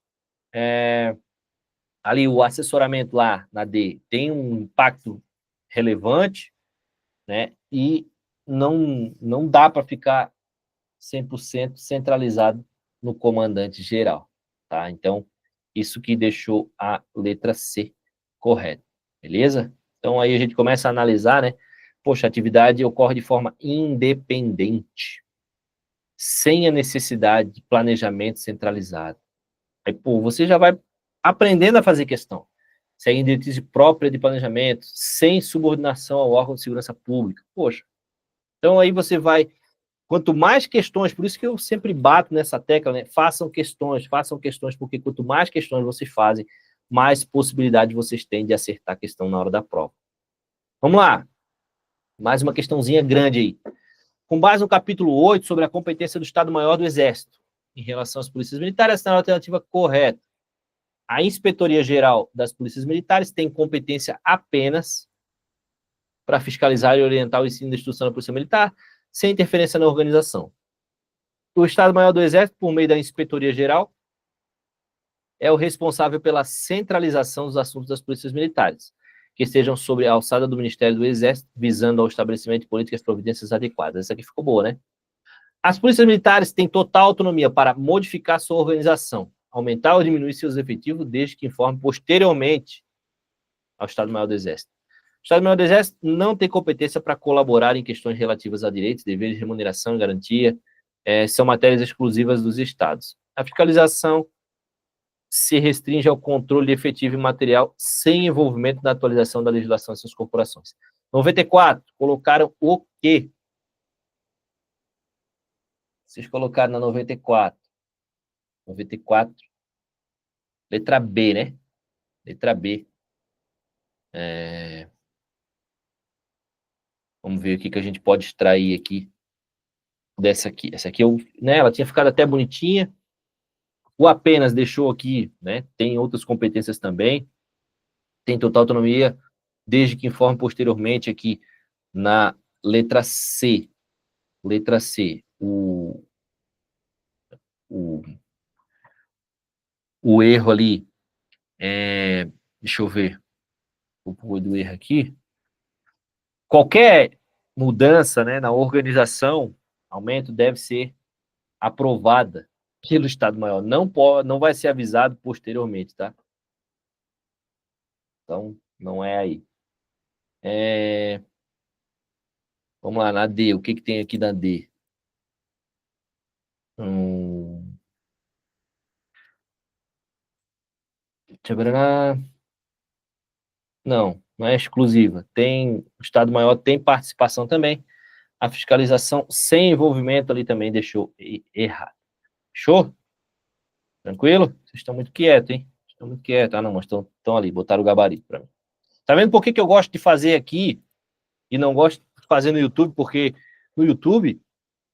Ali, o assessoramento lá na D tem um impacto relevante, né? E não dá para ficar 100% centralizado no comandante geral, tá? Então, isso que deixou a letra C correta, beleza? Então, aí a gente começa a analisar, né? Poxa, a atividade ocorre de forma independente, sem a necessidade de planejamento centralizado. Aí, pô, você já vai aprendendo a fazer questão. Segue diretriz própria de planejamento, sem subordinação ao órgão de segurança pública. Poxa, então aí você vai, quanto mais questões, por isso que eu sempre bato nessa tecla, né? Façam questões, porque quanto mais questões vocês fazem, mais possibilidade vocês têm de acertar a questão na hora da prova. Vamos lá. Mais uma questãozinha grande aí. Com base no capítulo 8, sobre a competência do Estado-Maior do Exército, em relação às polícias militares, na alternativa correta. A Inspetoria-Geral das Polícias Militares tem competência apenas para fiscalizar e orientar o ensino da instrução da Polícia Militar, sem interferência na organização. O Estado-Maior do Exército, por meio da Inspetoria Geral, é o responsável pela centralização dos assuntos das polícias militares, que estejam sob a alçada do Ministério do Exército, visando ao estabelecimento de políticas e providências adequadas. Essa aqui ficou boa, né? As polícias militares têm total autonomia para modificar sua organização, aumentar ou diminuir seus efetivos, desde que informe posteriormente ao Estado-Maior do Exército. O Estado-Maior do Exército não tem competência para colaborar em questões relativas a direitos, deveres, remuneração e garantia, são matérias exclusivas dos Estados. A fiscalização se restringe ao controle efetivo e material, sem envolvimento na atualização da legislação de suas corporações. 94, colocaram o quê? Vocês colocaram na 94. 94. Letra B, né? Letra B. Vamos ver o que a gente pode extrair aqui dessa aqui. Essa aqui, né, ela tinha ficado até bonitinha. O apenas deixou aqui, né? Tem outras competências também. Tem total autonomia, desde que informe posteriormente aqui na letra C. Letra C. O erro ali, deixa eu ver o porquê do erro aqui. Qualquer mudança, né, na organização, aumento, deve ser aprovada pelo Estado-Maior. Não vai ser avisado posteriormente, tá? Então, não é aí. Vamos lá, na D. O que tem aqui na D? Não é exclusiva. O Estado-Maior tem participação também. A fiscalização sem envolvimento ali também deixou errado. Fechou? Tranquilo? Vocês estão muito quietos, hein? Estão muito quietos. Ah, não, mas estão ali, botaram o gabarito para mim. Tá vendo por que eu gosto de fazer aqui e não gosto de fazer no YouTube? Porque no YouTube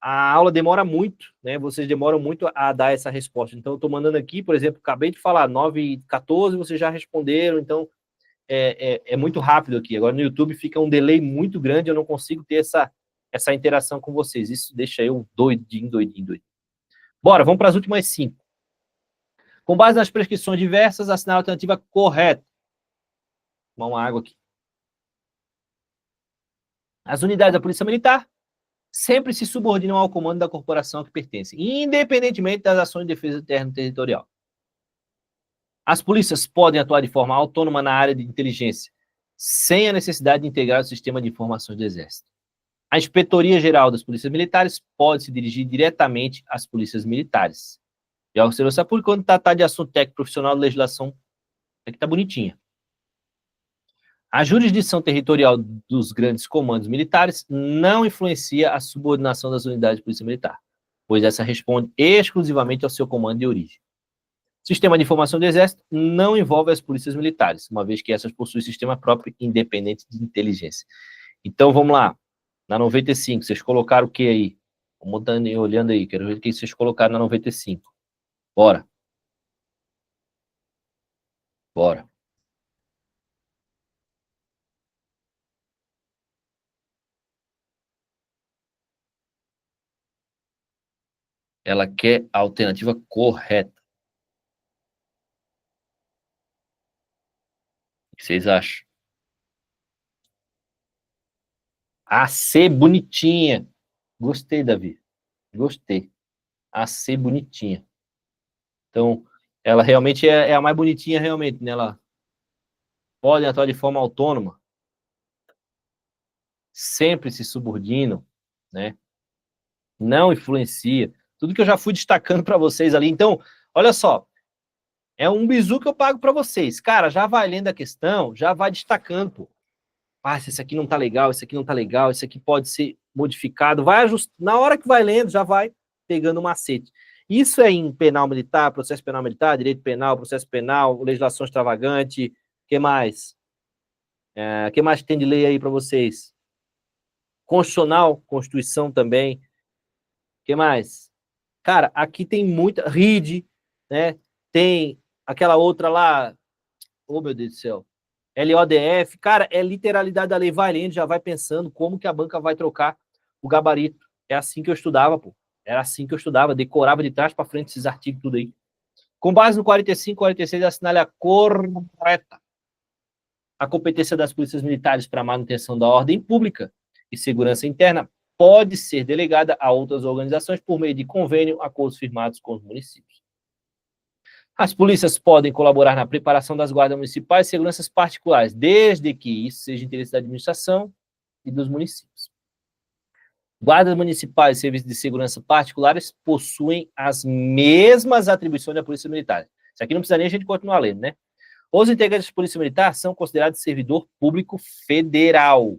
a aula demora muito, né? Vocês demoram muito a dar essa resposta. Então, eu estou mandando aqui, por exemplo, acabei de falar 9h14, vocês já responderam, então é muito rápido aqui. Agora no YouTube fica um delay muito grande, eu não consigo ter essa interação com vocês. Isso deixa eu doidinho. Bora, vamos para as últimas 5. Com base nas prescrições diversas, assinar a alternativa correta. Vou tomar uma água aqui. As unidades da Polícia Militar sempre se subordinam ao comando da corporação a que pertencem, independentemente das ações de defesa interna e territorial. As polícias podem atuar de forma autônoma na área de inteligência, sem a necessidade de integrar o sistema de informações do Exército. A Inspetoria Geral das Polícias Militares pode se dirigir diretamente às polícias militares. E ao Serviço Público, quando tratar de assunto técnico profissional, legislação, aqui está bonitinha. A jurisdição territorial dos grandes comandos militares não influencia a subordinação das unidades de polícia militar, pois essa responde exclusivamente ao seu comando de origem. O sistema de informação do Exército não envolve as polícias militares, uma vez que essas possuem sistema próprio independente de inteligência. Então, vamos lá. Na 95, vocês colocaram o que aí? Vamos olhando aí, quero ver o que vocês colocaram na 95. Bora. Bora. Ela quer a alternativa correta. O que vocês acham? A C bonitinha. Gostei, Davi. Gostei. A C bonitinha. Então, ela realmente é a mais bonitinha, realmente, né? Ela pode atuar de forma autônoma. Sempre se subordinam, né? Não influencia. Tudo que eu já fui destacando para vocês ali. Então, olha só. É um bizu que eu pago para vocês. Cara, já vai lendo a questão, já vai destacando, pô. Ah, esse aqui não tá legal, esse aqui não tá legal, esse aqui pode ser modificado. Vai ajustar. Na hora que vai lendo, já vai pegando o macete. Isso é em penal militar, processo penal militar, direito penal, processo penal, legislação extravagante. O que mais? O que mais tem de lei aí para vocês? Constitucional, Constituição também. O que mais? Cara, aqui tem muita... RID, né? Tem aquela outra lá... Oh, meu Deus do céu. LODF. Cara, é literalidade da lei. Vai lendo, já vai pensando como que a banca vai trocar o gabarito. É assim que eu estudava, pô. Era assim que eu estudava, decorava de trás para frente esses artigos tudo aí. Com base no 45, 46, assinale a correta. A competência das polícias militares para a manutenção da ordem pública e segurança interna pode ser delegada a outras organizações por meio de convênio, acordos firmados com os municípios. As polícias podem colaborar na preparação das guardas municipais e seguranças particulares, desde que isso seja interesse da administração e dos municípios. Guardas municipais e serviços de segurança particulares possuem as mesmas atribuições da Polícia Militar. Isso aqui não precisa nem a gente continuar lendo, né? Os integrantes da Polícia Militar são considerados servidor público federal,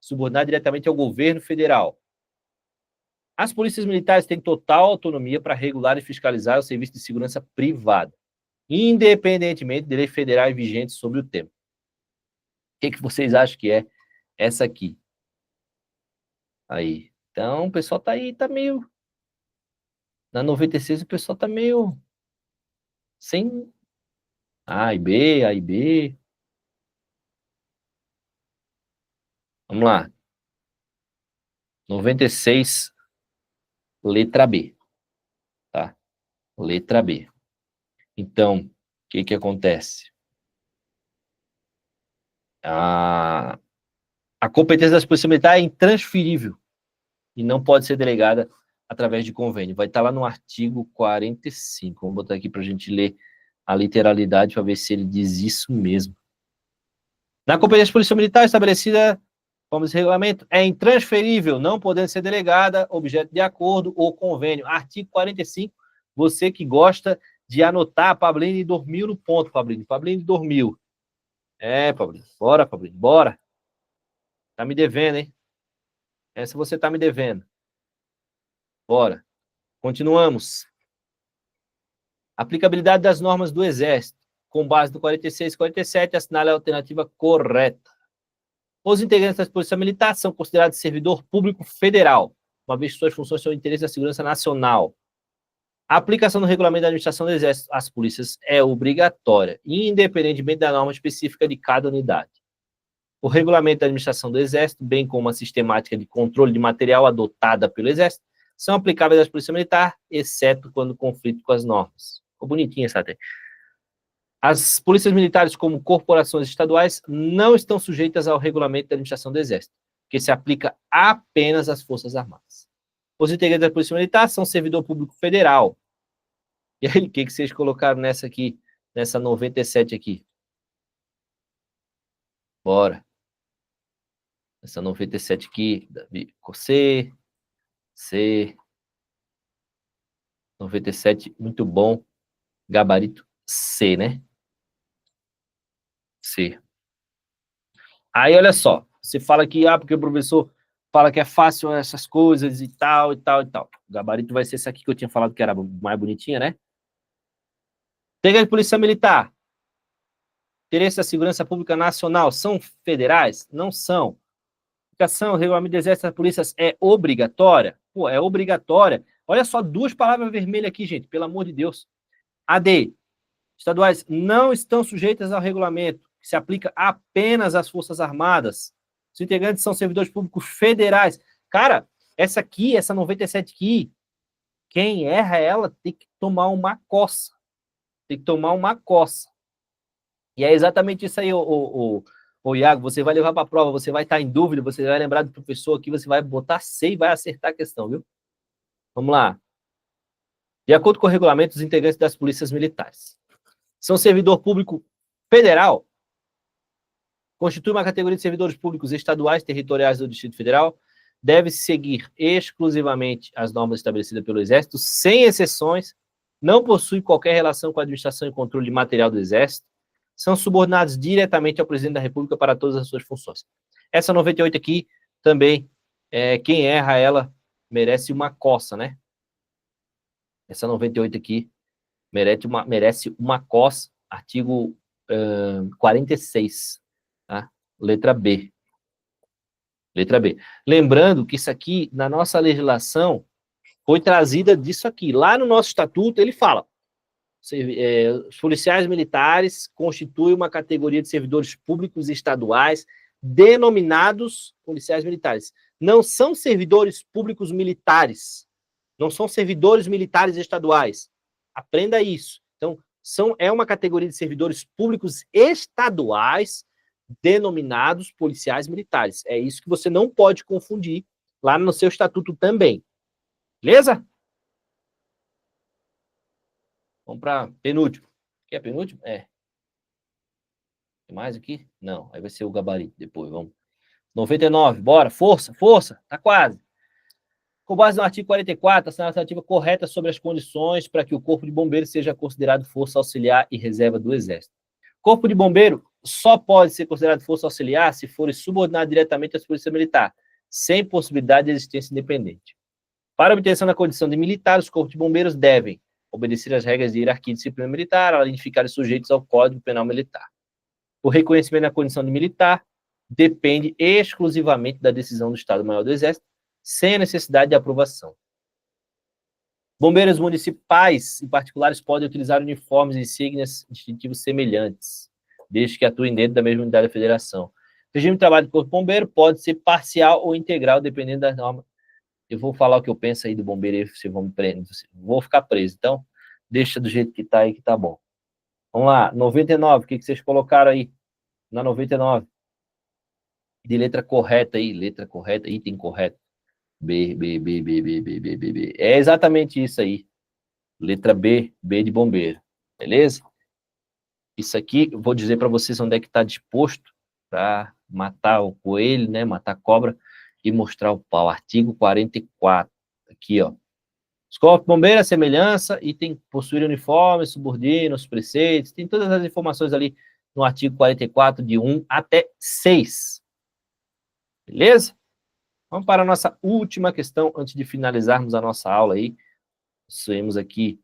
subordinado diretamente ao governo federal. As polícias militares têm total autonomia para regular e fiscalizar o serviço de segurança privada, independentemente de lei federal vigente sobre o tema. O que vocês acham que é essa aqui? Aí. Então, o pessoal tá aí, tá meio... Na 96, o pessoal tá meio... sem... A e B, A e B. Vamos lá. 96, letra B. Tá? Letra B. Então, o que acontece? A competência das polícias militares é intransferível e não pode ser delegada através de convênio. Vai estar lá no artigo 45. Vamos botar aqui para a gente ler a literalidade para ver se ele diz isso mesmo. Na competência da polícia militar estabelecida, como esse regulamento, é intransferível, não podendo ser delegada, objeto de acordo ou convênio. Artigo 45, você que gosta de anotar, Pablini dormiu no ponto, Pablini. Pablini dormiu. Pablini. Bora, Pablini, bora. Tá me devendo, hein? Essa você tá me devendo. Bora. Continuamos. Aplicabilidade das normas do Exército. Com base no 46 e 47, assinale a alternativa correta. Os integrantes da Polícia Militar são considerados servidor público federal, uma vez que suas funções são de interesse da segurança nacional. A aplicação do regulamento da administração do Exército às polícias é obrigatória, independentemente da norma específica de cada unidade. O regulamento da administração do Exército, bem como a sistemática de controle de material adotada pelo Exército, são aplicáveis às polícias militares, exceto quando conflito com as normas. Ficou bonitinho essa até. As polícias militares, como corporações estaduais, não estão sujeitas ao regulamento da administração do Exército, que se aplica apenas às Forças Armadas. Os integrantes da Polícia Militar são servidor público federal. E aí, o que vocês colocaram nessa aqui, nessa 97 aqui? Bora. Essa 97 aqui, Davi, C. 97, muito bom. Gabarito C, né? C. Aí, olha só, você fala que, porque o professor fala que é fácil essas coisas e tal, e tal, e tal. O gabarito vai ser esse aqui que eu tinha falado que era mais bonitinha, né? Integrante de Polícia Militar. Interesse da Segurança Pública Nacional são federais? Não são. Aplicação, regulamento do Exército das Polícias é obrigatória? Pô, é obrigatória. Olha só, duas palavras vermelhas aqui, gente, pelo amor de Deus. AD. Estaduais não estão sujeitas ao regulamento, que se aplica apenas às Forças Armadas. Os integrantes são servidores públicos federais. Cara, essa aqui, essa 97 aqui, quem erra ela tem que tomar uma coça. Tem que tomar uma coça. E é exatamente isso aí, o Iago, você vai levar para a prova, você vai estar em dúvida, você vai lembrar do professor aqui, você vai botar C e vai acertar a questão, viu? Vamos lá. De acordo com o regulamento, os integrantes das polícias militares são servidor público federal, constitui uma categoria de servidores públicos estaduais, territoriais do Distrito Federal, deve seguir exclusivamente as normas estabelecidas pelo Exército, sem exceções, não possui qualquer relação com a administração e controle de material do Exército, são subordinados diretamente ao presidente da República para todas as suas funções. Essa 98 aqui, também, quem erra ela merece uma coça, né? Essa 98 aqui merece uma coça, artigo 46, tá? Letra B. Letra B. Lembrando que isso aqui, na nossa legislação, foi trazida disso aqui. Lá no nosso estatuto, ele fala, os policiais militares constituem uma categoria de servidores públicos estaduais denominados policiais militares. não são servidores públicos militares, não são servidores militares estaduais. Aprenda isso. Então, é uma categoria de servidores públicos estaduais denominados policiais militares. É isso que você não pode confundir lá no seu estatuto também. Beleza? Vamos para penúltimo. Quer penúltimo? É. Tem mais aqui? Não. Aí vai ser o gabarito depois. Vamos. 99. Bora. Força, força. Tá quase. Com base no artigo 44, a alternativa correta sobre as condições para que o Corpo de Bombeiros seja considerado força auxiliar e reserva do Exército. Corpo de Bombeiro só pode ser considerado força auxiliar se for subordinado diretamente à Polícia Militar, sem possibilidade de existência independente. Para a obtenção da condição de militar, os Corpos de Bombeiros devem obedecer às regras de hierarquia e disciplina militar, além de ficarem sujeitos ao Código Penal Militar. O reconhecimento da condição de militar depende exclusivamente da decisão do Estado-Maior do Exército, sem a necessidade de aprovação. Bombeiros municipais e particulares podem utilizar uniformes e insígnias distintivos semelhantes, desde que atuem dentro da mesma unidade da federação. O regime de trabalho do Corpo de Bombeiro pode ser parcial ou integral, dependendo das normas. Eu vou falar o que eu penso aí do bombeiro, aí vocês vão me prender, vou ficar preso. Então, deixa do jeito que tá aí, que tá bom. Vamos lá, 99, o que vocês colocaram aí na 99? De letra correta aí, item correto. B. É exatamente isso aí. Letra B, B de bombeiro. Beleza? Isso aqui, eu vou dizer para vocês onde é que está disposto para matar o coelho, né? Matar a cobra e mostrar o pau. Artigo 44. Aqui, ó. Os corpos de bombeiro, a semelhança, e tem possuir uniforme, subordina os preceitos, tem todas as informações ali no artigo 44, de 1 até 6. Beleza? Vamos para a nossa última questão, antes de finalizarmos a nossa aula aí. Temos aqui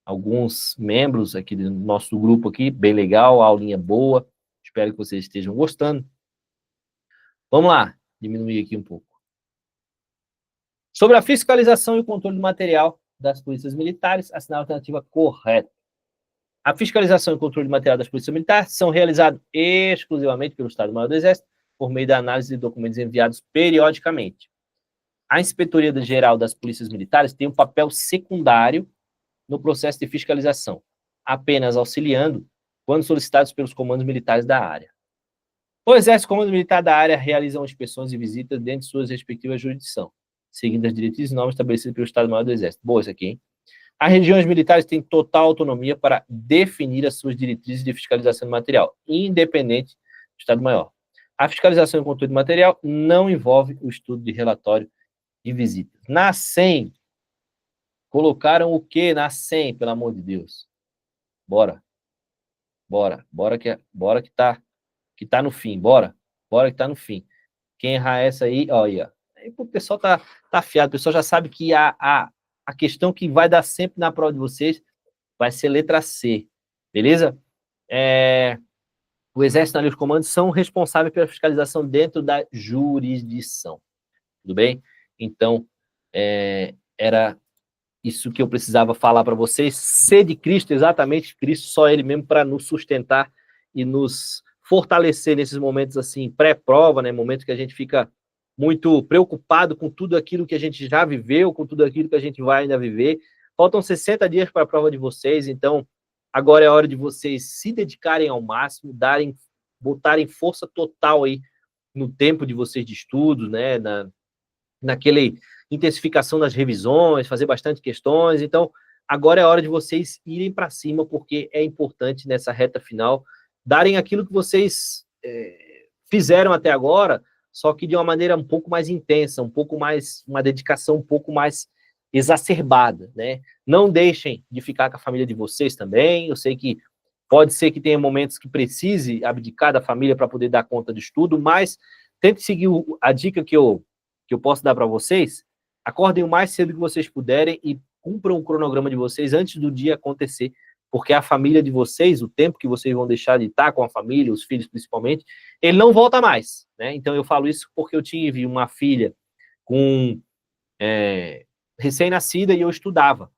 alguns membros aqui do nosso grupo aqui, bem legal, aulinha boa. Espero que vocês estejam gostando. Vamos lá, diminuir aqui um pouco. Sobre a fiscalização e o controle do material das polícias militares, assinar a alternativa correta. A fiscalização e o controle do material das polícias militares são realizados exclusivamente pelo Estado-Maior do Exército, por meio da análise de documentos enviados periodicamente. A Inspetoria Geral das Polícias Militares tem um papel secundário no processo de fiscalização, apenas auxiliando quando solicitados pelos comandos militares da área. O Exército e o Comando Militar da área realizam inspeções e visitas dentro de suas respectivas jurisdições, seguindo as diretrizes e normas estabelecidas pelo Estado-Maior do Exército. Boa isso aqui, hein? As regiões militares têm total autonomia para definir as suas diretrizes de fiscalização do material, independente do Estado-Maior. A fiscalização e o controle do material não envolve o estudo de relatório de visitas. Na 100, colocaram o quê na 100, pelo amor de Deus? Bora que tá no fim, bora que tá no fim. Quem errar essa aí, olha, aí o pessoal tá afiado, o pessoal já sabe que a questão que vai dar sempre na prova de vocês vai ser letra C, beleza? O Exército e os comandos são responsáveis pela fiscalização dentro da jurisdição, tudo bem? Então, era isso que eu precisava falar para vocês. Ser de Cristo, exatamente, Cristo, só Ele mesmo para nos sustentar e nos fortalecer nesses momentos assim, pré-prova, né? Momentos que a gente fica muito preocupado com tudo aquilo que a gente já viveu, com tudo aquilo que a gente vai ainda viver. Faltam 60 dias para a prova de vocês, então agora é a hora de vocês se dedicarem ao máximo, botarem força total aí no tempo de vocês de estudo, né? Naquela intensificação das revisões, fazer bastante questões. Então, agora é a hora de vocês irem para cima, porque é importante nessa reta final darem aquilo que vocês fizeram até agora, só que de uma maneira um pouco mais intensa, um pouco mais, uma dedicação um pouco mais exacerbada, né? Não deixem de ficar com a família de vocês também. Eu sei que pode ser que tenha momentos que precise abdicar da família para poder dar conta do estudo, mas tente seguir a dica que eu posso dar para vocês. Acordem o mais cedo que vocês puderem e cumpram o cronograma de vocês antes do dia acontecer, porque a família de vocês, o tempo que vocês vão deixar de estar com a família, os filhos principalmente, ele não volta mais, né? Então eu falo isso porque eu tive uma filha com recém-nascida e eu estudava,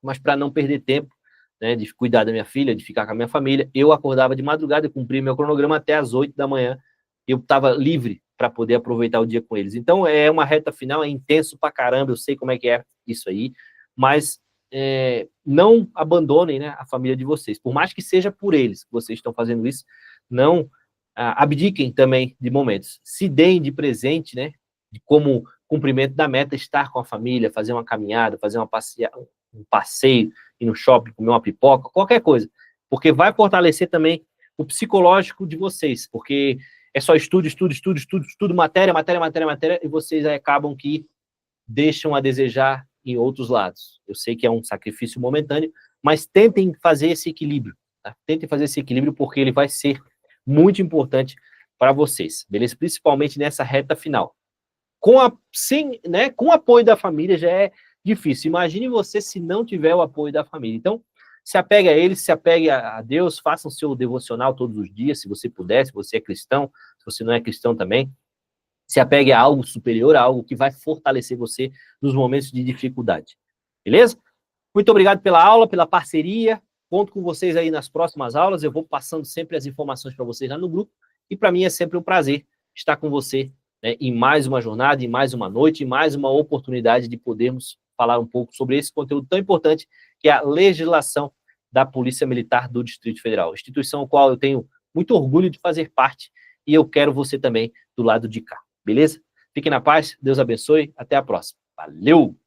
mas para não perder tempo, né, de cuidar da minha filha, de ficar com a minha família, eu acordava de madrugada e cumpria meu cronograma até as 8 da manhã, eu estava livre para poder aproveitar o dia com eles. Então, é uma reta final, é intenso pra caramba, eu sei como é que é isso aí, mas não abandonem, né, a família de vocês, por mais que seja por eles que vocês estão fazendo isso, não abdiquem também de momentos, se deem de presente, né, de como cumprimento da meta, estar com a família, fazer uma caminhada, fazer um passeio, ir no shopping, comer uma pipoca, qualquer coisa, porque vai fortalecer também o psicológico de vocês, porque é só estudo, matéria, e vocês aí acabam que deixam a desejar em outros lados. Eu sei que é um sacrifício momentâneo, mas tentem fazer esse equilíbrio, tá? Tentem fazer esse equilíbrio porque ele vai ser muito importante para vocês, beleza? Principalmente nessa reta final. Com o apoio da família já é difícil. Imagine você se não tiver o apoio da família. Então, se apegue a eles, se apegue a Deus, faça o seu devocional todos os dias, se você puder, se você é cristão, se você não é cristão também. Se apegue a algo superior, a algo que vai fortalecer você nos momentos de dificuldade. Beleza? Muito obrigado pela aula, pela parceria. Conto com vocês aí nas próximas aulas. Eu vou passando sempre as informações para vocês lá no grupo. E para mim é sempre um prazer estar com você, né, em mais uma jornada, em mais uma noite, em mais uma oportunidade de podermos falar um pouco sobre esse conteúdo tão importante que é a legislação da Polícia Militar do Distrito Federal. Instituição a qual eu tenho muito orgulho de fazer parte e eu quero você também do lado de cá. Beleza? Fiquem na paz, Deus abençoe, até a próxima. Valeu!